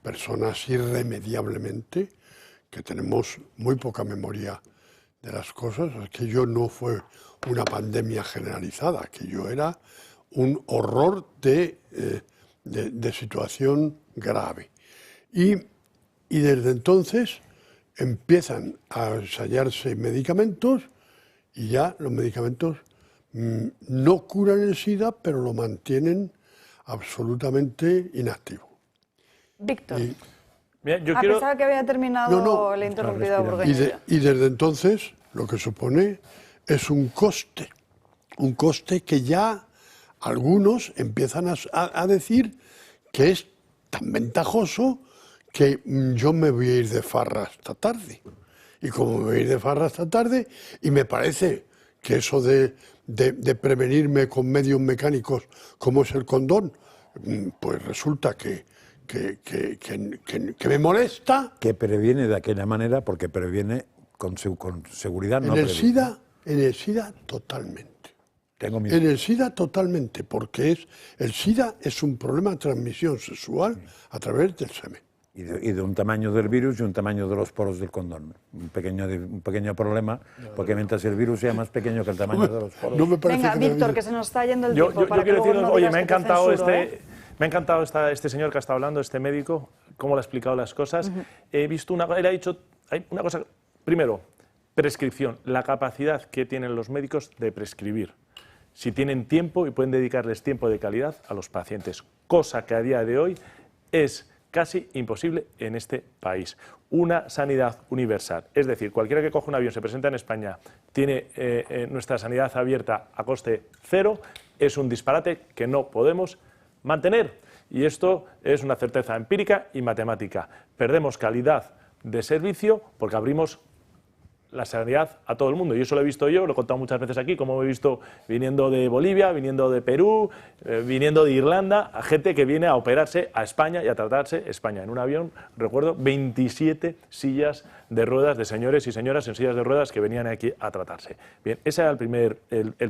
personas irremediablemente, que tenemos muy poca memoria de las cosas. Aquello no fue una pandemia generalizada, aquello era un horror de situación grave. Y desde entonces empiezan a ensayarse medicamentos y ya los medicamentos no curan el SIDA, pero lo mantienen absolutamente inactivo. Víctor, Mira, a pesar de que había terminado el interrumpido Burgaño. Y desde entonces lo que supone es un coste que ya algunos empiezan a decir que es tan ventajoso que yo me voy a ir de farra esta tarde. Y como me voy a ir de farra esta tarde, y me parece que eso de prevenirme con medios mecánicos como es el condón, pues resulta que me molesta. Que previene de aquella manera, porque previene con seguridad. En el SIDA totalmente. En el SIDA totalmente, porque el SIDA es un problema de transmisión sexual a través del semen. Y de un tamaño del virus y un tamaño de los poros del condón. Un pequeño problema, porque mientras el virus sea más pequeño que el tamaño de los poros... No me parece. Venga, Víctor, que se nos está yendo el tiempo. Yo quiero deciros, oye, me ha encantado me ha encantado este señor que ha estado hablando, este médico, cómo le ha explicado las cosas. He visto él ha dicho, hay una cosa, primero, prescripción, la capacidad que tienen los médicos de prescribir. Si tienen tiempo y pueden dedicarles tiempo de calidad a los pacientes, cosa que a día de hoy es casi imposible en este país. Una sanidad universal, es decir, cualquiera que coge un avión, se presenta en España, tiene nuestra sanidad abierta a coste cero, es un disparate que no podemos mantener. Y esto es una certeza empírica y matemática. Perdemos calidad de servicio porque abrimos la sanidad a todo el mundo. Y eso lo he visto yo, lo he contado muchas veces aquí, como he visto viniendo de Bolivia, viniendo de Perú, viniendo de Irlanda, a gente que viene a operarse a España y a tratarse España. En un avión, recuerdo, 27 sillas de ruedas de señores y señoras en sillas de ruedas que venían aquí a tratarse. Bien, ese era el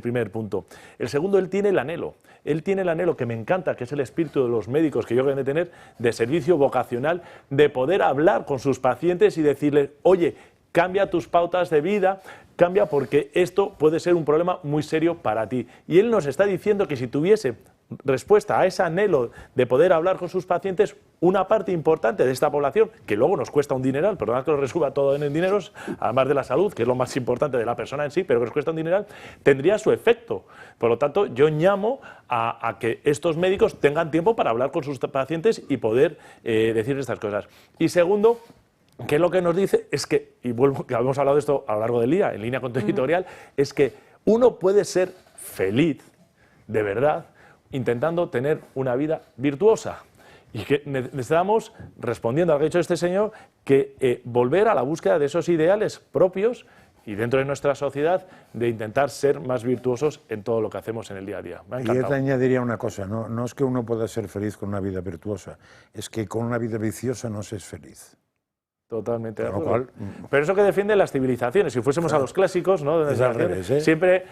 primer punto. El segundo, él tiene el anhelo. Él tiene el anhelo que me encanta, que es el espíritu de los médicos que yo creo que deben de tener, de servicio vocacional, de poder hablar con sus pacientes y decirles, oye, cambia tus pautas de vida, cambia porque esto puede ser un problema muy serio para ti. Y él nos está diciendo que si tuviese respuesta a ese anhelo de poder hablar con sus pacientes, una parte importante de esta población, que luego nos cuesta un dineral, perdonad que lo resuma todo en dineros, además de la salud, que es lo más importante de la persona en sí, pero que nos cuesta un dineral, tendría su efecto. Por lo tanto, yo llamo a que estos médicos tengan tiempo para hablar con sus pacientes y poder decir estas cosas. Y segundo, que lo que nos dice es que, y vuelvo, que hemos hablado de esto a lo largo del día, en línea con tu editorial, es que uno puede ser feliz, de verdad, intentando tener una vida virtuosa. Y que necesitamos, respondiendo a lo que ha dicho este señor, que volver a la búsqueda de esos ideales propios y dentro de nuestra sociedad, de intentar ser más virtuosos en todo lo que hacemos en el día a día. Me ha encantado. Y yo te añadiría una cosa, no es que uno pueda ser feliz con una vida virtuosa, es que con una vida viciosa no se es feliz. Totalmente de acuerdo. Pero eso que defienden las civilizaciones, si fuésemos a los clásicos, ¿no? Es al revés, siempre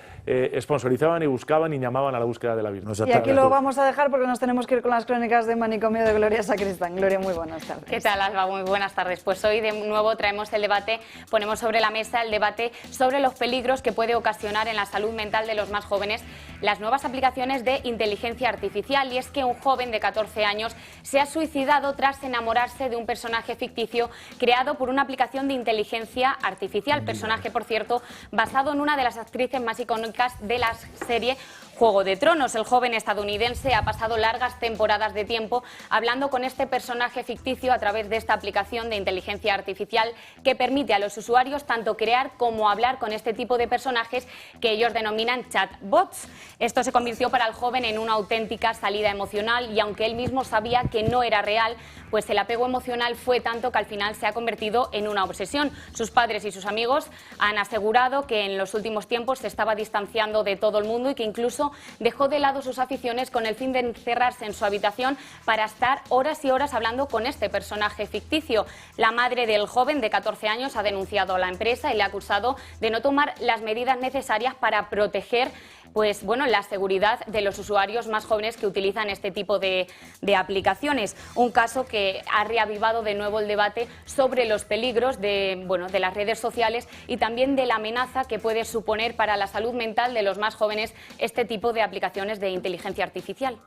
sponsorizaban y buscaban y llamaban a la búsqueda de la virtud. Y aquí lo vamos a dejar porque nos tenemos que ir con las crónicas de Manicomio de Gloria Sacristán. Gloria, muy buenas tardes. ¿Qué tal, Alba? Muy buenas tardes. Pues hoy de nuevo traemos el debate, ponemos sobre la mesa el debate sobre los peligros que puede ocasionar en la salud mental de los más jóvenes las nuevas aplicaciones de inteligencia artificial. Y es que un joven de 14 años se ha suicidado tras enamorarse de un personaje ficticio creado por una aplicación de inteligencia artificial. Personaje, por cierto, basado en una de las actrices más icónicas de la serie Juego de Tronos. El joven estadounidense ha pasado largas temporadas de tiempo hablando con este personaje ficticio a través de esta aplicación de inteligencia artificial que permite a los usuarios tanto crear como hablar con este tipo de personajes que ellos denominan chatbots. Esto se convirtió para el joven en una auténtica salida emocional y aunque él mismo sabía que no era real, pues el apego emocional fue tanto que al final se ha convertido en una obsesión. Sus padres y sus amigos han asegurado que en los últimos tiempos se estaba distanciando de todo el mundo y que incluso dejó de lado sus aficiones con el fin de encerrarse en su habitación para estar horas y horas hablando con este personaje ficticio. La madre del joven de 14 años ha denunciado a la empresa y le ha acusado de no tomar las medidas necesarias para proteger la seguridad de los usuarios más jóvenes que utilizan este tipo de aplicaciones. Un caso que ha reavivado de nuevo el debate sobre los peligros de las redes sociales y también de la amenaza que puede suponer para la salud mental de los más jóvenes este tipo de aplicaciones de inteligencia artificial.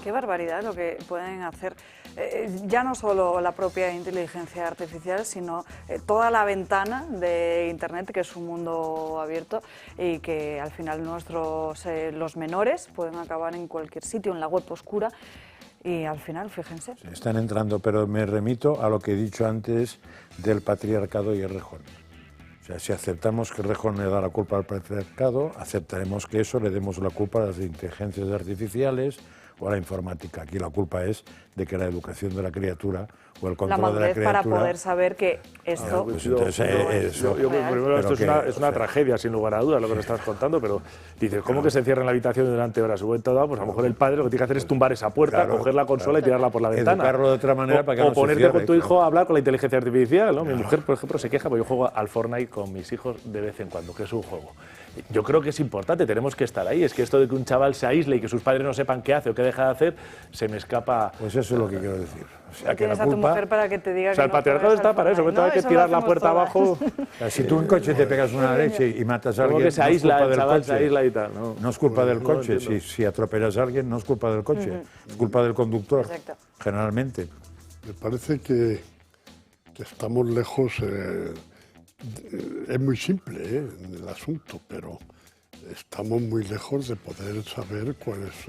Qué barbaridad lo que pueden hacer, ya no solo la propia inteligencia artificial, sino toda la ventana de Internet, que es un mundo abierto y que al final los menores pueden acabar en cualquier sitio, en la web oscura. Y al final, fíjense. Sí, están entrando, pero me remito a lo que he dicho antes del patriarcado y Errejón. O sea, si aceptamos que Errejón le da la culpa al patriarcado, aceptaremos que eso le demos la culpa a las inteligencias artificiales o a la informática. Aquí la culpa es de que la educación de la criatura o el control de la criatura... para poder saber que esto... Es una tragedia, sin lugar a dudas, lo que nos estás contando, pero dices, ¿cómo que se cierra en la habitación durante horas? Pues a lo mejor el padre lo que tiene que hacer es tumbar esa puerta, coger la consola y tirarla por la ventana. Educarlo de otra manera para que no se ponerte cierre, con tu hijo a hablar con la inteligencia artificial, ¿no? Mi mujer, por ejemplo, se queja porque yo juego al Fortnite con mis hijos de vez en cuando, que es un juego. Yo creo que es importante, tenemos que estar ahí. Es que esto de que un chaval se aísle y que sus padres no sepan qué hace o qué deja de hacer, se me escapa... Pues eso es lo que quiero decir. O sea, que tienes la culpa... a tu mujer para que te diga el patriarcado está para eso, no hay que tirar la puerta abajo... Si tú en coche te pegas una leche y matas a alguien, que se aísla, el chaval se aísla y tal. No es culpa del coche, si atropellas a alguien no es culpa del coche, es culpa del conductor, generalmente. Me parece que estamos lejos... es muy simple el asunto, pero estamos muy lejos de poder saber cuál es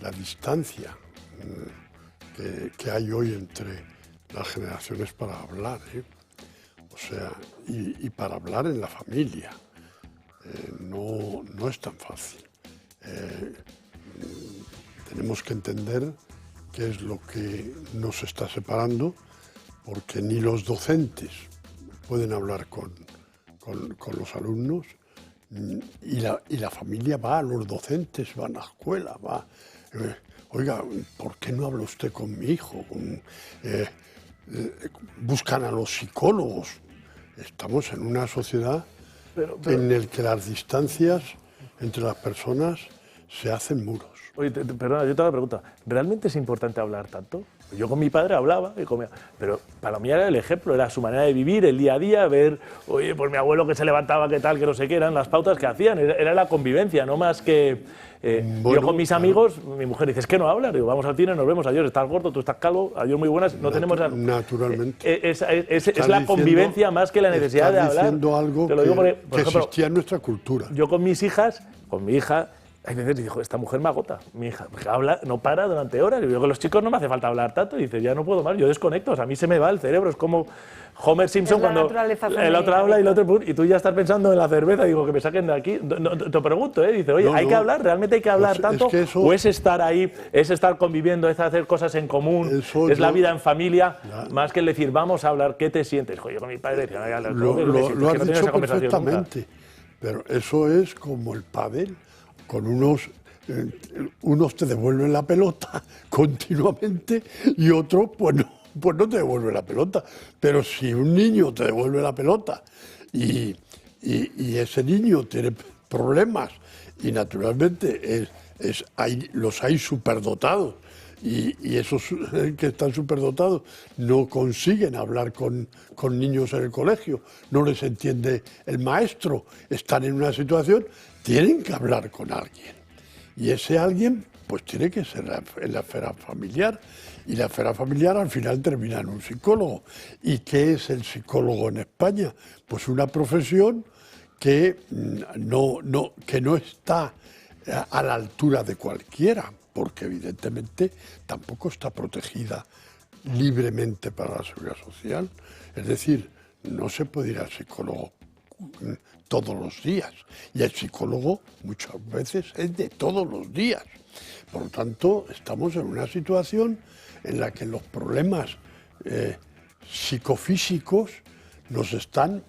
la distancia que hay hoy entre las generaciones para hablar, o sea, y para hablar en la familia. No es tan fácil. Tenemos que entender qué es lo que nos está separando, porque ni los docentes pueden hablar con los alumnos, y la familia va, los docentes van a la escuela, va. Oiga, ¿por qué no habla usted con mi hijo? Buscan a los psicólogos. Estamos en una sociedad en la que las distancias entre las personas se hacen muros. Oye, perdona, yo te hago una pregunta. ¿Realmente es importante hablar tanto? Yo con mi padre hablaba y comía, pero para mí era el ejemplo, era su manera de vivir, el día a día, ver, oye, pues mi abuelo que se levantaba, qué tal, que no sé qué, eran las pautas que hacían, era la convivencia, no más que... yo con mis amigos, mi mujer dice, es que no hablas, digo, vamos al cine, nos vemos, adiós, estás gordo, tú estás calvo, adiós, muy buenas, no tenemos... Naturalmente. Es la convivencia más que la necesidad de hablar. Estás diciendo algo Te lo digo porque, por que ejemplo, existía en nuestra cultura. Yo con mis hijas, con mi hija, hay veces dijo, esta mujer me agota, mi hija, porque habla, no para durante horas. Y yo con los chicos no me hace falta hablar tanto. Y dice, ya no puedo más, yo desconecto, o sea, a mí se me va el cerebro. Es como Homer Simpson cuando el otro habla y el otro... Y tú ya estás pensando en la cerveza, digo, que me saquen de aquí. Te pregunto, dice, oye, ¿hay que hablar? ¿Realmente hay que hablar tanto? Es que eso... ¿O es estar ahí, es estar conviviendo, es hacer cosas en común, es la vida en familia, más que el decir, vamos a hablar, ¿qué te sientes? Oye, con mi padre decía, lo has dicho perfectamente, pero eso es como el pádel. Con unos te devuelven la pelota continuamente y otros pues no te devuelven la pelota. Pero si un niño te devuelve la pelota y ese niño tiene problemas y naturalmente los hay superdotados y esos que están superdotados no consiguen hablar con niños en el colegio, no les entiende el maestro, están en una situación, tienen que hablar con alguien. Y ese alguien pues tiene que ser en la esfera familiar. Y la esfera familiar al final termina en un psicólogo. ¿Y qué es el psicólogo en España? Pues una profesión que no está a la altura de cualquiera, porque evidentemente tampoco está protegida libremente para la seguridad social. Es decir, no se puede ir al psicólogo todos los días. Y el psicólogo muchas veces es de todos los días. Por lo tanto, estamos en una situación en la que los problemas psicofísicos nos están,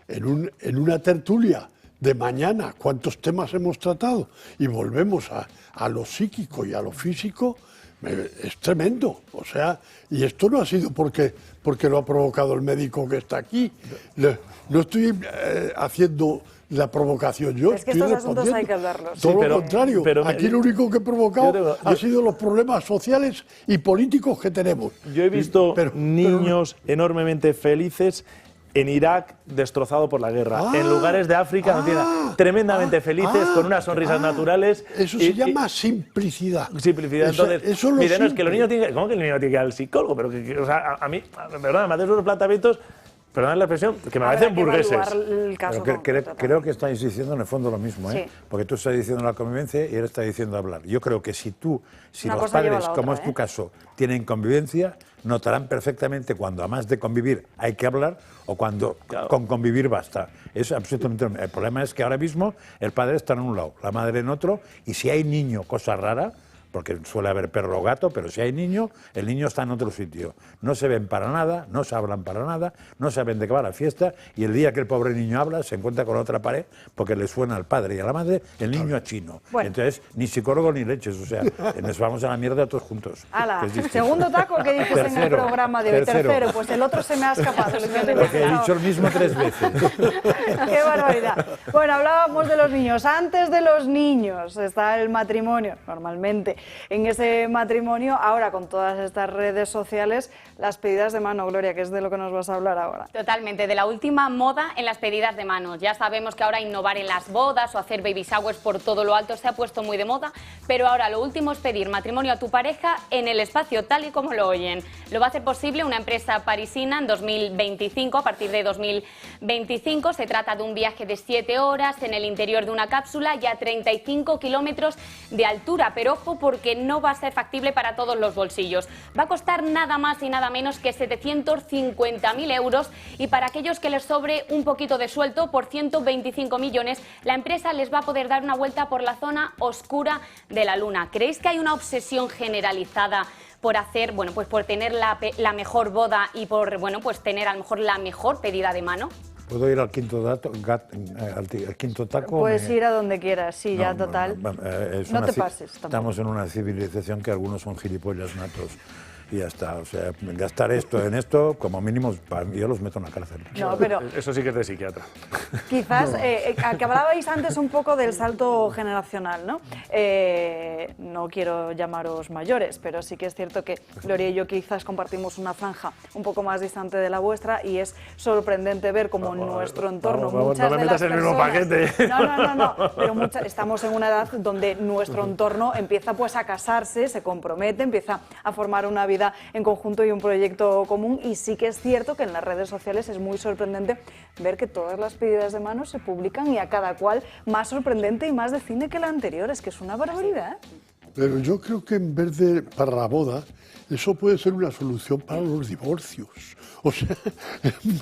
en una tertulia de mañana, ¿cuántos temas hemos tratado? Y volvemos a lo psíquico y a lo físico, es tremendo. O sea, y esto no ha sido porque lo ha provocado el médico que está aquí. No estoy haciendo la provocación yo. Es que estos asuntos hay que hablarlos. Todo lo contrario. Aquí lo único que he provocado ha sido los problemas sociales y políticos que tenemos. Yo he visto niños enormemente felices en Irak, destrozado por la guerra, en lugares de África tremendamente felices, con unas sonrisas naturales. Eso se llama simplicidad. Simplicidad. Entonces, es que los niños tienen... ¿Cómo que el niño tiene que ir al psicólogo? Pero o sea, a mí, perdón, me hacen unos planteamientos, perdón la expresión, que me parecen burgueses. Creo que estáis diciendo en el fondo lo mismo, ¿eh? Sí. Porque tú estás diciendo la convivencia y él está diciendo hablar. Yo creo que si los padres, como es tu caso, tienen convivencia, notarán perfectamente cuando a más de convivir hay que hablar o cuando con convivir basta. Es absolutamente... El problema es que ahora mismo el padre está en un lado, la madre en otro, y si hay niño, cosa rara, porque suele haber perro o gato, pero si hay niño, el niño está en otro sitio. No se ven para nada, no se hablan para nada, no saben de qué va la fiesta, y el día que el pobre niño habla se encuentra con otra pared porque le suena al padre y a la madre el niño a chino. Bueno. Entonces, ni psicólogo ni leches, o sea, nos vamos a la mierda todos juntos. ¡Hala! Segundo taco que dices en el programa de hoy. Tercero, pues el otro se me ha escapado. Porque he dicho el mismo 3 veces. ¡Qué barbaridad! Bueno, hablábamos de los niños. Antes de los niños está el matrimonio, normalmente. En ese matrimonio, ahora con todas estas redes sociales, las pedidas de mano, Gloria, que es de lo que nos vas a hablar ahora. Totalmente, de la última moda en las pedidas de mano. Ya sabemos que ahora innovar en las bodas o hacer baby showers por todo lo alto se ha puesto muy de moda, pero ahora lo último es pedir matrimonio a tu pareja en el espacio, tal y como lo oyen. Lo va a hacer posible una empresa parisina en 2025, a partir de 2025. Se trata de un viaje de 7 horas en el interior de una cápsula y a 35 kilómetros de altura, pero ojo, porque no va a ser factible para todos los bolsillos. Va a costar nada más y nada menos que 750.000 euros y para aquellos que les sobre un poquito de sueldo, por 125 millones, la empresa les va a poder dar una vuelta por la zona oscura de la Luna. ¿Creéis que hay una obsesión generalizada por hacer, bueno, pues por tener la mejor boda y por, bueno, pues tener a lo mejor la mejor pedida de mano? ¿Puedo ir al quinto taco? Puedes ir a donde quieras, sí, no, ya total. No te pases. Estamos en una civilización que algunos son gilipollas natos. Y ya está, o sea, gastar esto en esto, como mínimo, yo los meto en la cárcel. No, pero eso sí que es de psiquiatra. Quizás, que hablabais antes un poco del salto generacional, ¿no? No quiero llamaros mayores, pero sí que es cierto que Gloria y yo quizás compartimos una franja un poco más distante de la vuestra y es sorprendente ver cómo en nuestro entorno muchas no me metas en el mismo paquete. No, pero estamos en una edad donde nuestro entorno empieza pues a casarse, se compromete, empieza a formar una vida en conjunto y un proyecto común, y sí que es cierto que en las redes sociales es muy sorprendente ver que todas las pedidas de mano se publican y a cada cual más sorprendente y más de cine que la anterior, es que es una barbaridad. Pero yo creo que en vez de para la boda, eso puede ser una solución para los divorcios. O sea,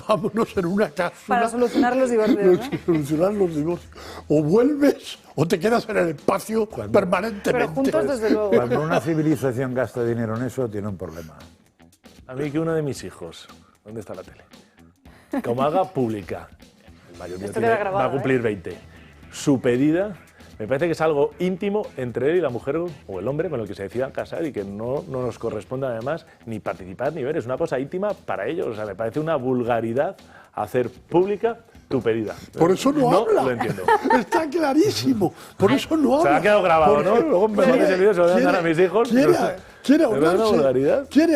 vámonos en una cápsula. Para solucionar los divorcios, ¿no? Solucionar los divorcios. O vuelves o te quedas en el espacio permanentemente. Pero juntos, desde luego. Cuando una civilización gasta dinero en eso, tiene un problema. A mí que uno de mis hijos, ¿dónde está la tele? Como haga pública, el mayor mío va a cumplir 20, su pedida, me parece que es algo íntimo entre él y la mujer o el hombre con el que se decidan casar y que no nos corresponde además ni participar ni ver. Es una cosa íntima para ellos. O sea, me parece una vulgaridad hacer pública tu pedida. Por eso no habla. Lo entiendo. Está clarísimo. Por eso no habla. Se ha quedado grabado, ¿no? Luego me mandes el vídeo, se lo voy a mandar a mis hijos. Quiere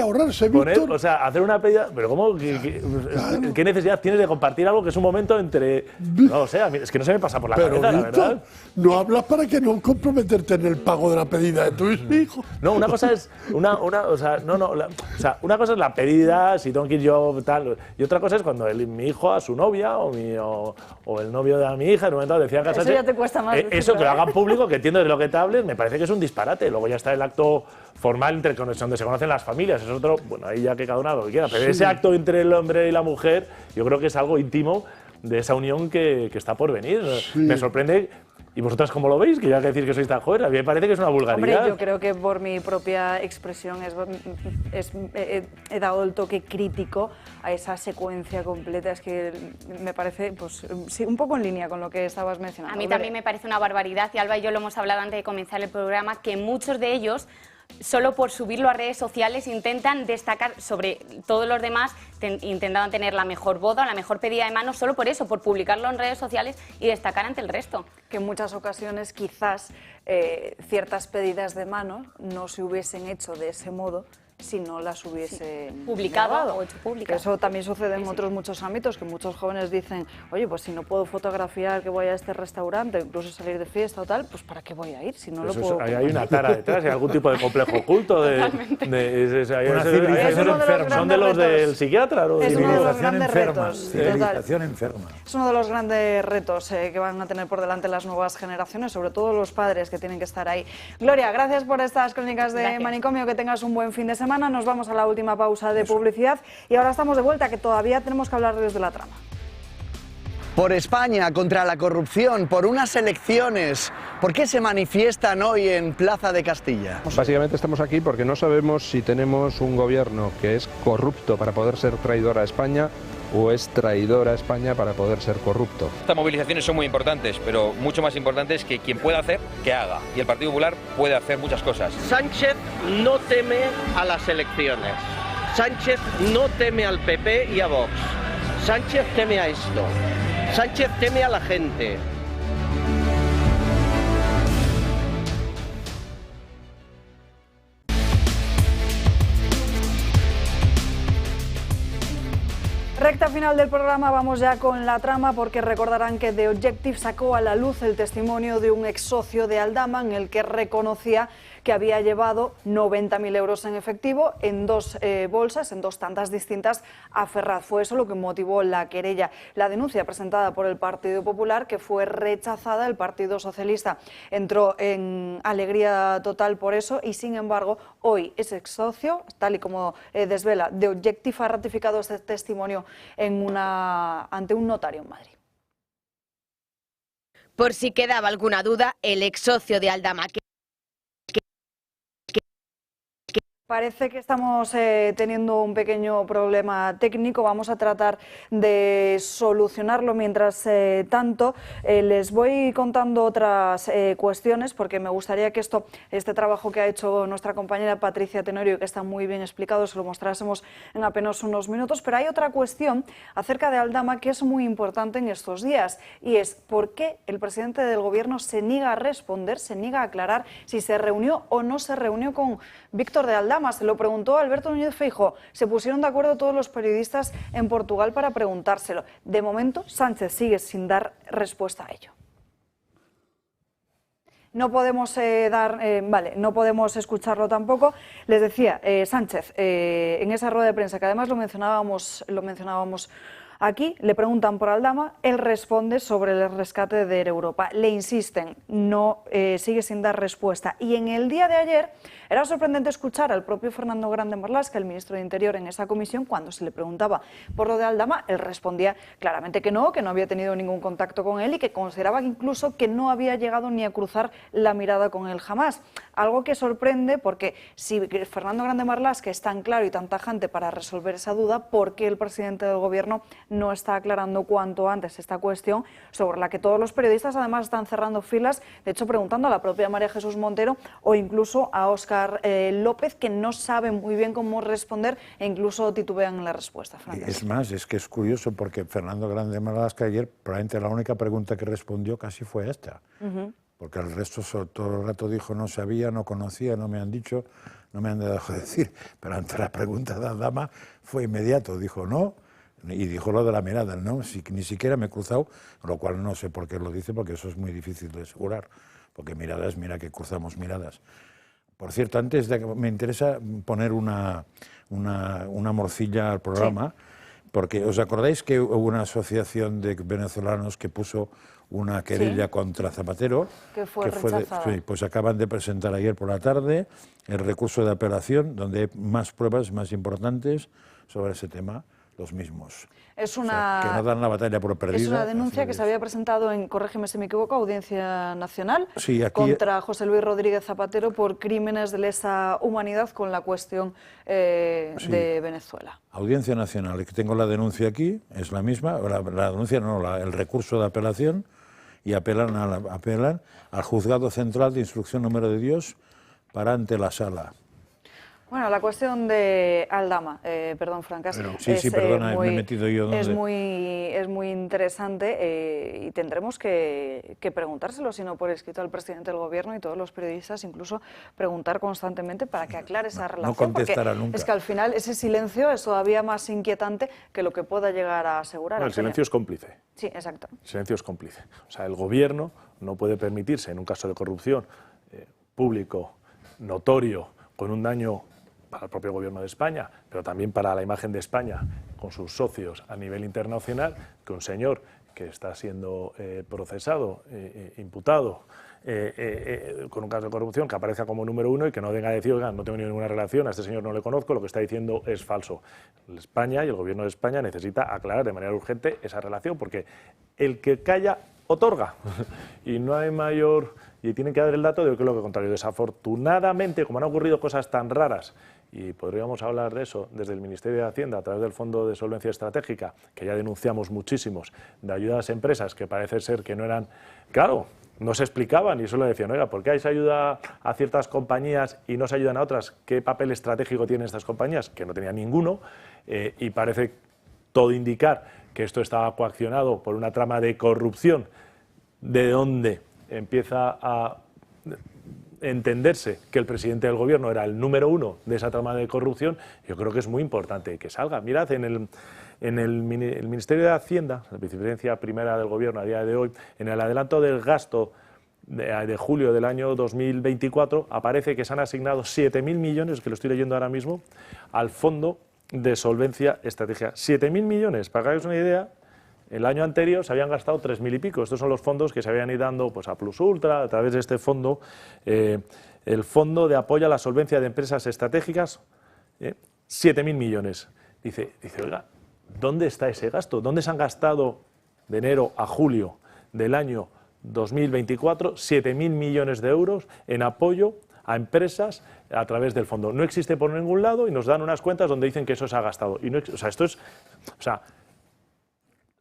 ahorrarse, Víctor. O sea, hacer una pedida. Pero ¿cómo? ¿Qué necesidad tienes de compartir algo que es un momento entre. No lo sé, es que no se me pasa por la cabeza, la verdad. No hablas para que no comprometerte en el pago de la pedida de tu hijo. No, una cosa es. Una cosa es la pedida, si tengo que ir yo, tal. Y otra cosa es cuando mi hijo a su novia o el novio de mi hija en un momento decía casarse. Eso ya te cuesta más. Eso que lo hagan público, que entiendo de lo que te hables, me parece que es un disparate. Luego ya está el acto formal donde se conocen las familias, es otro, bueno, ahí ya que cada uno haga lo que quiera, pero ese acto entre el hombre y la mujer, yo creo que es algo íntimo de esa unión que está por venir. Sí. Me sorprende. ¿Y vosotras cómo lo veis? Que ya que decir que sois tan jóvenes, a mí me parece que es una vulgaridad. Hombre, yo creo que por mi propia expresión he dado el toque crítico a esa secuencia completa. Es que me parece, pues, sí, un poco en línea con lo que estabas mencionando. A mí también me parece una barbaridad, y Alba y yo lo hemos hablado antes de comenzar el programa, que muchos de ellos, solo por subirlo a redes sociales, intentan destacar sobre todos los demás, intentaban tener la mejor boda, la mejor pedida de mano, solo por eso, por publicarlo en redes sociales y destacar ante el resto. Que en muchas ocasiones quizás ciertas pedidas de mano no se hubiesen hecho de ese modo si no las hubiese publicado o hecho públicas. Eso también sucede en otros muchos ámbitos, que muchos jóvenes dicen, oye, pues si no puedo fotografiar que voy a este restaurante, incluso salir de fiesta o tal, pues ¿para qué voy a ir? Si no lo puedo. Hay una tara detrás, hay algún tipo de complejo oculto. Son de los del psiquiatra. Es uno de los grandes retos. Civilización enferma. Es uno de los grandes retos que van a tener por delante las nuevas generaciones, sobre todo los padres que tienen que estar ahí. Gloria, gracias por estas crónicas de Manicomio, que tengas un buen fin de semana. Nos vamos a la última pausa de publicidad y ahora estamos de vuelta, que todavía tenemos que hablarles de la trama. Por España, contra la corrupción, por unas elecciones. ¿Por qué se manifiestan hoy en Plaza de Castilla? Básicamente estamos aquí porque no sabemos si tenemos un gobierno que es corrupto para poder ser traidor a España o es traidor a España para poder ser corrupto. Estas movilizaciones son muy importantes, pero mucho más importante es que quien pueda hacer, que haga. Y el Partido Popular puede hacer muchas cosas. Sánchez no teme a las elecciones. Sánchez no teme al PP y a Vox. Sánchez teme a esto. Sánchez teme a la gente. Recta final del programa, vamos ya con la trama, porque recordarán que The Objective sacó a la luz el testimonio de un ex socio de Aldama en el que reconocía que había llevado 90.000 euros en efectivo en 2 bolsas, en 2 tandas distintas a Ferraz. Fue eso lo que motivó la querella. La denuncia presentada por el Partido Popular, que fue rechazada, el Partido Socialista entró en alegría total por eso y, sin embargo, hoy ese ex socio, tal y como desvela The Objective, ha ratificado este testimonio ante un notario en Madrid. Por si quedaba alguna duda, el ex socio de Aldama, Parece que estamos teniendo un pequeño problema técnico. Vamos a tratar de solucionarlo. Mientras tanto, les voy contando otras cuestiones, porque me gustaría que este trabajo que ha hecho nuestra compañera Patricia Tenorio, que está muy bien explicado, se lo mostrásemos en apenas unos minutos. Pero hay otra cuestión acerca de Aldama que es muy importante en estos días, y es por qué el presidente del Gobierno se niega a responder, se niega a aclarar si se reunió o no se reunió con Víctor de Aldama. Se lo preguntó Alberto Núñez Feijóo. Se pusieron de acuerdo todos los periodistas en Portugal para preguntárselo. De momento, Sánchez sigue sin dar respuesta a ello. No podemos no podemos escucharlo tampoco. Les decía, Sánchez, en esa rueda de prensa, que además lo mencionábamos aquí, le preguntan por Aldama, él responde sobre el rescate de Air Europa. Le insisten, sigue sin dar respuesta. Y en el día de ayer era sorprendente escuchar al propio Fernando Grande Marlaska, el ministro de Interior, en esa comisión, cuando se le preguntaba por lo de Aldama, él respondía claramente que no había tenido ningún contacto con él y que consideraba que incluso que no había llegado ni a cruzar la mirada con él jamás. Algo que sorprende, porque si Fernando Grande Marlaska es tan claro y tan tajante para resolver esa duda, ¿por qué el presidente del Gobierno no está aclarando cuanto antes esta cuestión, sobre la que todos los periodistas además están cerrando filas, de hecho preguntando a la propia María Jesús Montero o incluso a Óscar López, que no saben muy bien cómo responder e incluso titubean en la respuesta? Es más, es que es curioso, porque Fernando Grande Marlaska ayer probablemente la única pregunta que respondió casi fue esta. Porque el resto todo el rato dijo no sabía, no conocía, no me han dicho, no me han dejado decir. Pero ante la pregunta de Aldama fue inmediato, dijo no, y dijo lo de la mirada, no, ni siquiera me he cruzado, lo cual no sé por qué lo dice, porque eso es muy difícil de asegurar, porque miradas, mira que cruzamos miradas. Por cierto, antes de que me interesa poner una morcilla al programa, sí, porque ¿os acordáis que hubo una asociación de venezolanos que puso una querella, sí, contra Zapatero? Que fue rechazada. Sí, pues acaban de presentar ayer por la tarde el recurso de apelación, donde hay más pruebas más importantes sobre ese tema, los mismos. Es o sea, que no dan la batalla por perdida. Es una denuncia que se había presentado en, corrígeme si me equivoco, Audiencia Nacional, sí, aquí, contra José Luis Rodríguez Zapatero por crímenes de lesa humanidad con la cuestión sí, de Venezuela. Audiencia Nacional, que tengo la denuncia aquí, es la misma, la denuncia no, el recurso de apelación, y apelan al Juzgado Central de Instrucción Número de Dios para ante la Sala. Bueno, la cuestión de Aldama, perdón, Francas, perdona, me he metido yo donde... es muy interesante y tendremos que preguntárselo, si no por escrito, al presidente del Gobierno y todos los periodistas, incluso preguntar constantemente para que aclare esa relación. No contestará nunca. Es que al final ese silencio es todavía más inquietante que lo que pueda llegar a asegurar. No, el silencio es cómplice. Sí, exacto. El silencio es cómplice. O sea, el Gobierno no puede permitirse, en un caso de corrupción público, notorio, con un daño para el propio Gobierno de España, pero también para la imagen de España con sus socios a nivel internacional, que un señor que está siendo procesado, imputado, con un caso de corrupción, que aparezca como número uno y que no venga a decir, oiga, no tengo ninguna relación, a este señor no le conozco, lo que está diciendo es falso. España y el Gobierno de España necesita aclarar de manera urgente esa relación, porque el que calla otorga y no hay mayor... Y tienen que dar el dato de que es lo que contrario. Desafortunadamente, como han ocurrido cosas tan raras, y podríamos hablar de eso desde el Ministerio de Hacienda a través del Fondo de Solvencia Estratégica, que ya denunciamos muchísimos, de ayudas a las empresas que parece ser que no eran... Claro, no se explicaban y solo decían, oiga, ¿por qué hay ayuda a ciertas compañías y no se ayudan a otras? ¿Qué papel estratégico tienen estas compañías? Que no tenían ninguno, y parece todo indicar que esto estaba coaccionado por una trama de corrupción, de donde empieza a entenderse que el presidente del Gobierno era el número uno de esa trama de corrupción. Yo creo que es muy importante que salga. Mirad, en el Ministerio de Hacienda, la vicepresidencia primera del Gobierno a día de hoy, en el adelanto del gasto de julio del año 2024 aparece que se han asignado 7.000 millones, que lo estoy leyendo ahora mismo, al Fondo de Solvencia Estratégica. 7.000 millones, para que hagáis una idea. El año anterior se habían gastado 3.000 y pico. Estos son los fondos que se habían ido dando pues, a Plus Ultra a través de este fondo, el Fondo de Apoyo a la Solvencia de Empresas Estratégicas, 7.000 millones. Dice, oiga, ¿dónde está ese gasto? ¿Dónde se han gastado de enero a julio del año 2024 7.000 millones de euros en apoyo a empresas a través del fondo? No existe por ningún lado y nos dan unas cuentas donde dicen que eso se ha gastado. Y no, o sea, esto es... O sea,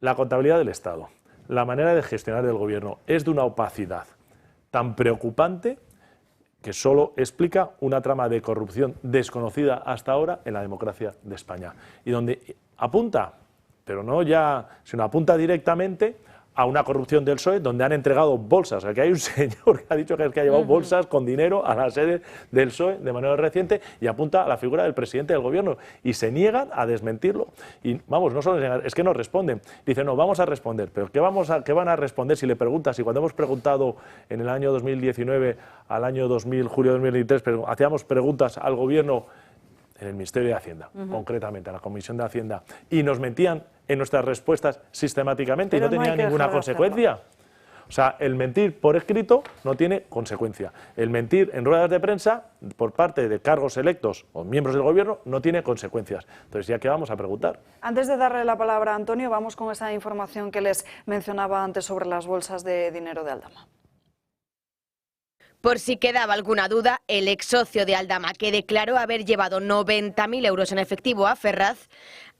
la contabilidad del Estado, la manera de gestionar del Gobierno es de una opacidad tan preocupante que solo explica una trama de corrupción desconocida hasta ahora en la democracia de España. Y donde apunta, pero no ya, sino apunta directamente a una corrupción del PSOE donde han entregado bolsas. Aquí hay un señor que ha dicho que ha llevado bolsas con dinero a la sede del PSOE de manera reciente y apunta a la figura del presidente del Gobierno y se niegan a desmentirlo. Y vamos, no solo es que no responden. Dicen, no, vamos a responder. Pero ¿qué van a responder si le preguntas? Y cuando hemos preguntado en el año 2019 al año julio de 2023, hacíamos preguntas al Gobierno en el Ministerio de Hacienda, concretamente, a la Comisión de Hacienda, y nos mentían en nuestras respuestas sistemáticamente. Pero y no tenía ninguna consecuencia. O sea, el mentir por escrito no tiene consecuencia. El mentir en ruedas de prensa por parte de cargos electos o miembros del Gobierno no tiene consecuencias. Entonces, ¿ya qué vamos a preguntar? Antes de darle la palabra a Antonio, vamos con esa información que les mencionaba antes sobre las bolsas de dinero de Aldama. Por si quedaba alguna duda, el ex socio de Aldama, que declaró haber llevado 90.000 euros en efectivo a Ferraz,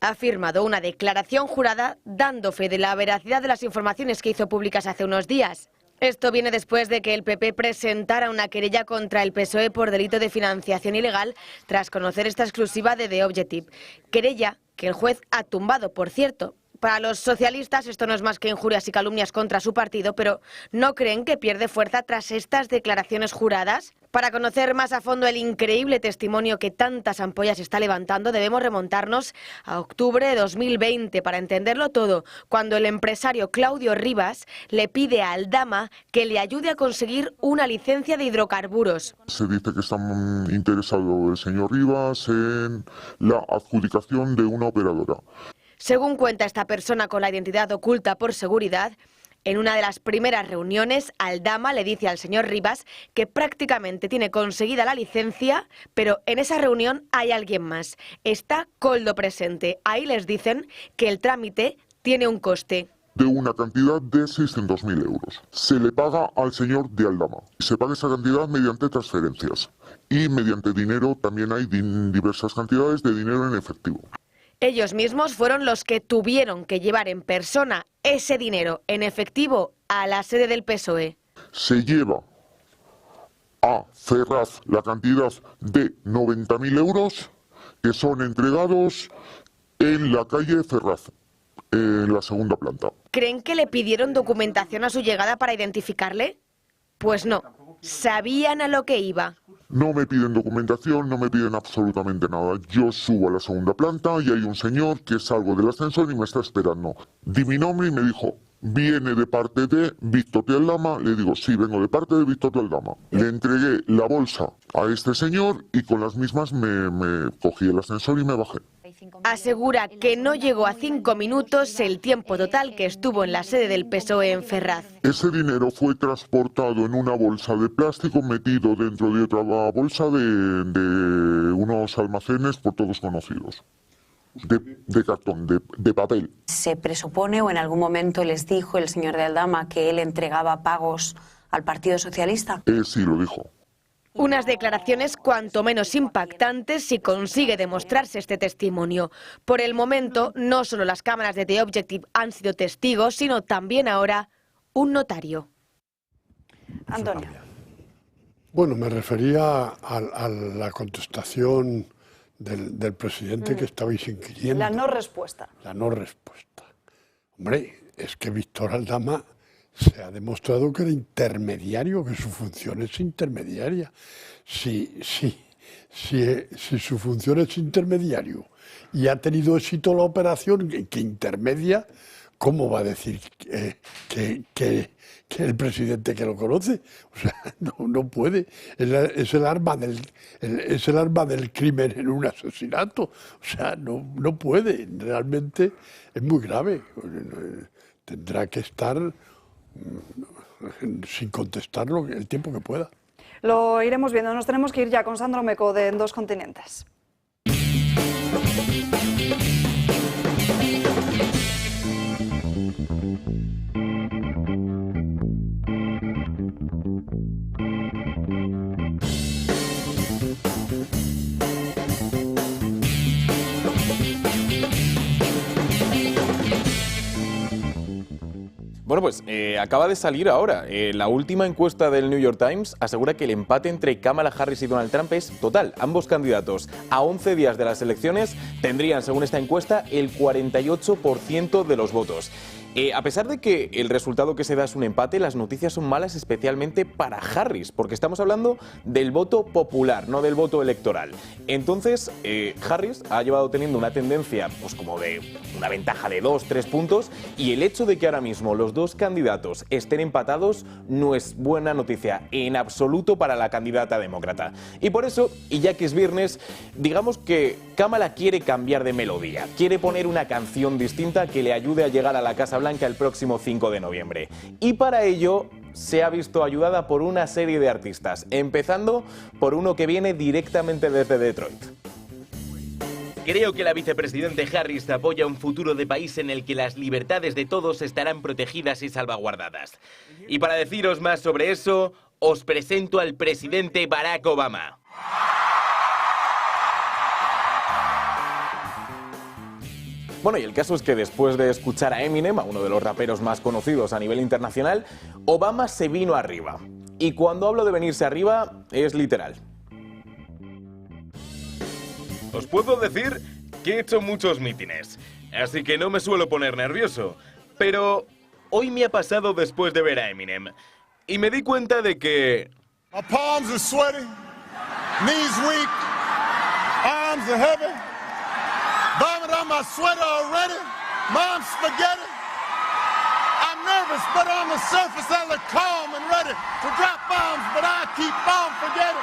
ha firmado una declaración jurada dando fe de la veracidad de las informaciones que hizo públicas hace unos días. Esto viene después de que el PP presentara una querella contra el PSOE por delito de financiación ilegal tras conocer esta exclusiva de The Objective. Querella que el juez ha tumbado, por cierto. Para los socialistas esto no es más que injurias y calumnias contra su partido, pero ¿no creen que pierde fuerza tras estas declaraciones juradas? Para conocer más a fondo el increíble testimonio que tantas ampollas está levantando, debemos remontarnos a octubre de 2020 para entenderlo todo, cuando el empresario Claudio Rivas le pide a Aldama que le ayude a conseguir una licencia de hidrocarburos. Se dice que está interesado el señor Rivas en la adjudicación de una operadora. Según cuenta esta persona con la identidad oculta por seguridad, en una de las primeras reuniones, Aldama le dice al señor Rivas que prácticamente tiene conseguida la licencia, pero en esa reunión hay alguien más. Está Coldo presente. Ahí les dicen que el trámite tiene un coste. De una cantidad de 600.000 euros. Se le paga al señor de Aldama. Se paga esa cantidad mediante transferencias. Y mediante dinero también hay diversas cantidades de dinero en efectivo. Ellos mismos fueron los que tuvieron que llevar en persona ese dinero en efectivo a la sede del PSOE. Se lleva a Ferraz la cantidad de 90.000 euros que son entregados en la calle Ferraz, en la segunda planta. ¿Creen que le pidieron documentación a su llegada para identificarle? Pues no, sabían a lo que iba. No me piden documentación, no me piden absolutamente nada. Yo subo a la segunda planta y hay un señor que salgo del ascensor y me está esperando. Di mi nombre y me dijo, ¿viene de parte de Víctor de Aldama? Le digo, sí, vengo de parte de Víctor de Aldama. Le entregué la bolsa a este señor y con las mismas me cogí el ascensor y me bajé. Asegura que no llegó a 5 minutos el tiempo total que estuvo en la sede del PSOE en Ferraz. Ese dinero fue transportado en una bolsa de plástico metido dentro de otra bolsa de unos almacenes por todos conocidos. De cartón, de papel. ¿Se presupone o en algún momento les dijo el señor de Aldama que él entregaba pagos al Partido Socialista? Sí, lo dijo. Unas declaraciones cuanto menos impactantes si consigue demostrarse este testimonio. Por el momento, no solo las cámaras de The Objective han sido testigos, sino también ahora un notario. Antonio. Bueno, me refería a la contestación del presidente que estabais inquiriendo. La no respuesta. La no respuesta. Hombre, es que Víctor Aldama se ha demostrado que era intermediario, que su función es intermediaria. Si su función es intermediario y ha tenido éxito la operación que intermedia, ¿cómo va a decir que el presidente que lo conoce? O sea, no puede. Es el arma del crimen en un asesinato. O sea, no puede. Realmente es muy grave. Tendrá que estar sin contestarlo el tiempo que pueda. Lo iremos viendo. Nos tenemos que ir ya con Sandro Meco de En Dos Continentes. Bueno, pues acaba de salir ahora. La última encuesta del New York Times asegura que el empate entre Kamala Harris y Donald Trump es total. Ambos candidatos, a 11 días de las elecciones, tendrían, según esta encuesta, el 48% de los votos. A pesar de que el resultado que se da es un empate, las noticias son malas especialmente para Harris, porque estamos hablando del voto popular, no del voto electoral. Entonces, Harris ha llevado teniendo una tendencia, pues como de una ventaja de 2-3 puntos, y el hecho de que ahora mismo los dos candidatos estén empatados no es buena noticia en absoluto para la candidata demócrata. Y por eso, y ya que es viernes, digamos que Kamala quiere cambiar de melodía, quiere poner una canción distinta que le ayude a llegar a la Casa Blanca el próximo 5 de noviembre. Y para ello se ha visto ayudada por una serie de artistas, empezando por uno que viene directamente desde Detroit. Creo que la vicepresidente Harris apoya un futuro de país en el que las libertades de todos estarán protegidas y salvaguardadas. Y para deciros más sobre eso, os presento al presidente Barack Obama. Bueno, y el caso es que después de escuchar a Eminem, a uno de los raperos más conocidos a nivel internacional, Obama se vino arriba. Y cuando hablo de venirse arriba, es literal. Os puedo decir que he hecho muchos mítines, así que no me suelo poner nervioso. Pero hoy me ha pasado después de ver a Eminem. Y me di cuenta de que... My palms are sweaty, knees weak, arms are heavy. Vomit on my sweater already. Mom's spaghetti. I'm nervous, but on the surface I look calm and ready to drop bombs, but I keep on forgetting.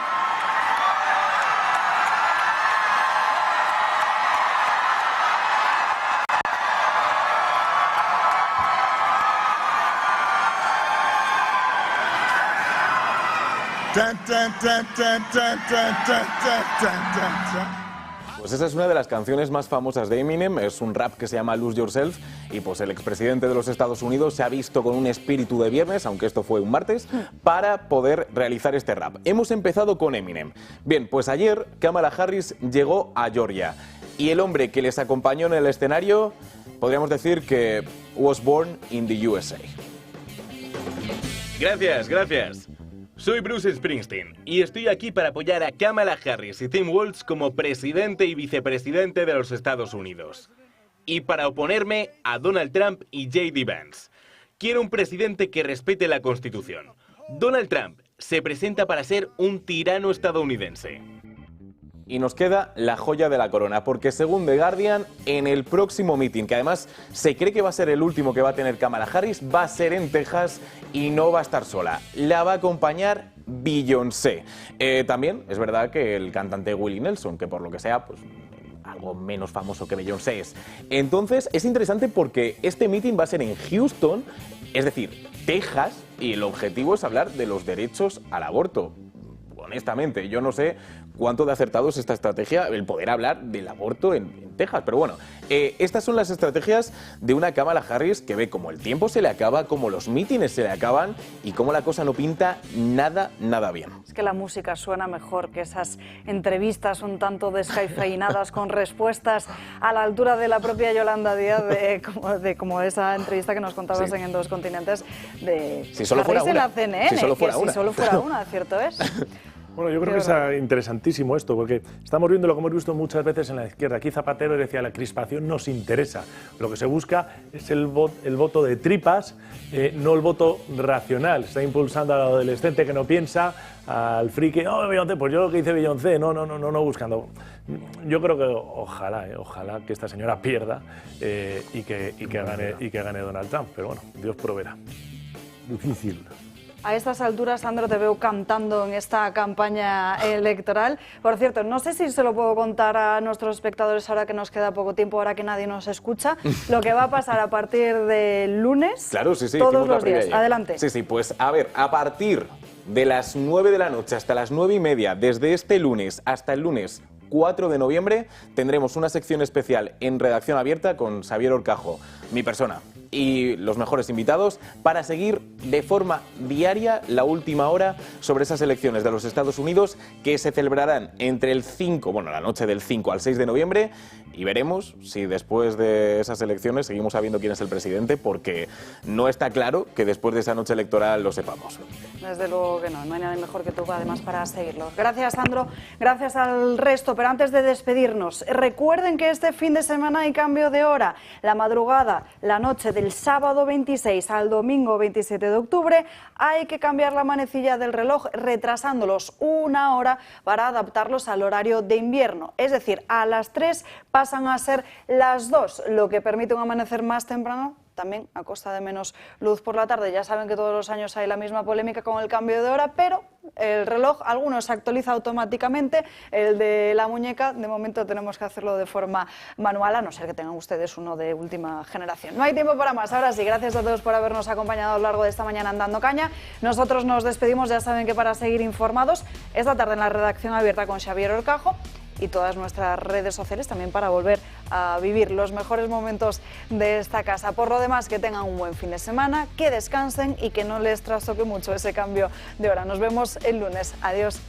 Dun, dun, dun, dun, dun, dun, dun, dun, dun, dun. Pues esa es una de las canciones más famosas de Eminem, es un rap que se llama Lose Yourself, y pues el expresidente de los Estados Unidos se ha visto con un espíritu de viernes, aunque esto fue un martes, para poder realizar este rap. Hemos empezado con Eminem. Bien, pues ayer Kamala Harris llegó a Georgia, y el hombre que les acompañó en el escenario, podríamos decir que was born in the USA. Gracias, gracias. Soy Bruce Springsteen y estoy aquí para apoyar a Kamala Harris y Tim Walz como presidente y vicepresidente de los Estados Unidos. Y para oponerme a Donald Trump y J.D. Vance. Quiero un presidente que respete la Constitución. Donald Trump se presenta para ser un tirano estadounidense. Y nos queda la joya de la corona, porque según The Guardian, en el próximo meeting, que además se cree que va a ser el último que va a tener Kamala Harris, va a ser en Texas y no va a estar sola. La va a acompañar Beyoncé. También es verdad que el cantante Willie Nelson, que por lo que sea, pues algo menos famoso que Beyoncé es. Entonces es interesante porque este meeting va a ser en Houston, es decir, Texas, y el objetivo es hablar de los derechos al aborto. Honestamente, yo no sé cuánto de acertado es esta estrategia, el poder hablar del aborto en Texas. Pero bueno, estas son las estrategias de una Kamala Harris que ve como el tiempo se le acaba, como los mítines se le acaban y como la cosa no pinta nada bien. Es que la música suena mejor, que esas entrevistas un tanto descafeinadas con respuestas a la altura de la propia Yolanda Díaz, como esa entrevista que nos contabas en Dos Continentes de si solo fuera una. la CNN, si solo fuera que una. Si solo fuera una, cierto es. Bueno, yo creo que es interesantísimo esto, porque estamos viendo lo que hemos visto muchas veces en la izquierda. Aquí Zapatero decía, la crispación nos interesa. Lo que se busca es el voto de tripas, no el voto racional. Está impulsando al adolescente que no piensa, al friki, oh, Beyoncé, pues yo lo que hice Beyoncé, no buscando. Yo creo que ojalá que esta señora pierda y que gane Donald Trump, pero bueno, Dios proveerá. Difícil. A estas alturas, Sandro, te veo cantando en esta campaña electoral. Por cierto, no sé si se lo puedo contar a nuestros espectadores ahora que nos queda poco tiempo, ahora que nadie nos escucha, lo que va a pasar a partir del lunes, claro, sí, todos los días. Adelante. Sí, pues a ver, a partir de las 9 de la noche hasta las 9:30, desde este lunes hasta el lunes 4 de noviembre, tendremos una sección especial en Redacción Abierta con Xavier Horcajo, mi persona, y los mejores invitados para seguir de forma diaria la última hora sobre esas elecciones de los Estados Unidos que se celebrarán entre el 5, bueno, la noche del 5 al 6 de noviembre y veremos si después de esas elecciones seguimos sabiendo quién es el presidente, porque no está claro que después de esa noche electoral lo sepamos. Desde luego que no hay nada mejor que tú además para seguirlo. Gracias, Sandro, gracias al resto, pero antes de despedirnos, recuerden que este fin de semana hay cambio de hora. La madrugada, la noche del sábado 26 al domingo 27 de octubre, hay que cambiar la manecilla del reloj retrasándolos una hora para adaptarlos al horario de invierno. Es decir, a las 3 pasan a ser las 2, lo que permite un amanecer más temprano, también a costa de menos luz por la tarde. Ya saben que todos los años hay la misma polémica con el cambio de hora, pero el reloj, algunos se actualiza automáticamente, el de la muñeca, de momento tenemos que hacerlo de forma manual, a no ser que tengan ustedes uno de última generación. No hay tiempo para más. Ahora sí, gracias a todos por habernos acompañado a lo largo de esta mañana en Dando Caña. Nosotros nos despedimos, ya saben que para seguir informados, esta tarde en la Redacción Abierta con Xavier Horcajo, y todas nuestras redes sociales también para volver a vivir los mejores momentos de esta casa. Por lo demás, que tengan un buen fin de semana, que descansen y que no les trastoque mucho ese cambio de hora. Nos vemos el lunes. Adiós.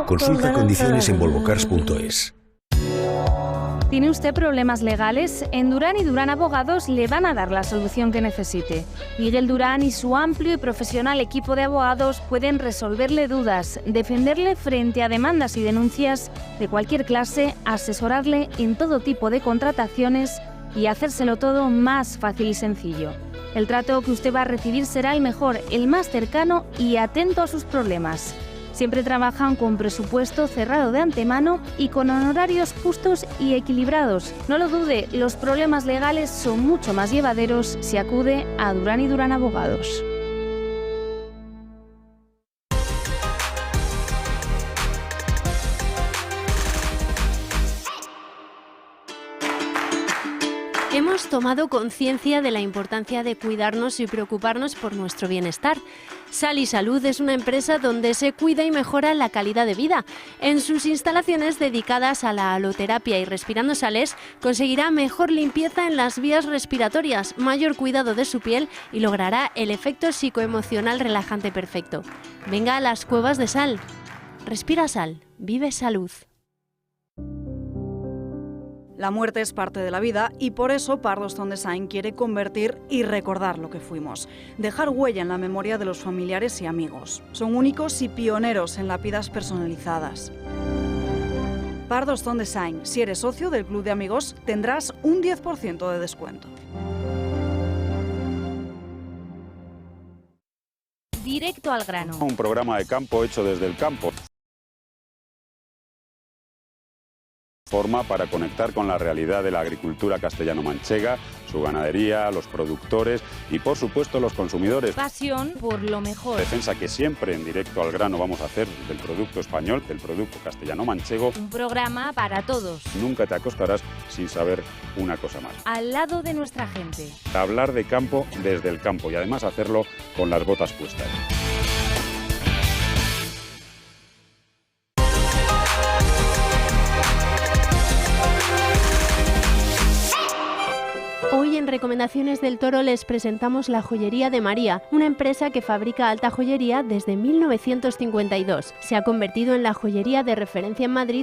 Consulta condiciones en volvocars.es. ¿Tiene usted problemas legales? En Durán y Durán Abogados le van a dar la solución que necesite. Miguel Durán y su amplio y profesional equipo de abogados pueden resolverle dudas, defenderle frente a demandas y denuncias de cualquier clase, asesorarle en todo tipo de contrataciones y hacérselo todo más fácil y sencillo. El trato que usted va a recibir será el mejor, el más cercano y atento a sus problemas. Siempre trabajan con presupuesto cerrado de antemano y con honorarios justos y equilibrados. No lo dude, los problemas legales son mucho más llevaderos si acude a Durán y Durán Abogados. Hemos tomado conciencia de la importancia de cuidarnos y preocuparnos por nuestro bienestar. Sal y Salud es una empresa donde se cuida y mejora la calidad de vida. En sus instalaciones dedicadas a la haloterapia y respirando sales, conseguirá mejor limpieza en las vías respiratorias, mayor cuidado de su piel y logrará el efecto psicoemocional relajante perfecto. Venga a las Cuevas de Sal. Respira sal, vive salud. La muerte es parte de la vida y por eso Pardo Stone Design quiere convertir y recordar lo que fuimos. Dejar huella en la memoria de los familiares y amigos. Son únicos y pioneros en lápidas personalizadas. Pardo Stone Design. Si eres socio del Club de Amigos, tendrás un 10% de descuento. Directo al grano. Un programa de campo hecho desde el campo. Forma para conectar con la realidad de la agricultura castellano-manchega, su ganadería, los productores y, por supuesto, los consumidores. Pasión por lo mejor. Defensa que siempre en directo al grano vamos a hacer del producto español, del producto castellano-manchego. Un programa para todos. Nunca te acostarás sin saber una cosa más. Al lado de nuestra gente. Hablar de campo desde el campo y además hacerlo con las botas puestas. Hoy en Recomendaciones del Toro les presentamos la Joyería de María, una empresa que fabrica alta joyería desde 1952. Se ha convertido en la joyería de referencia en Madrid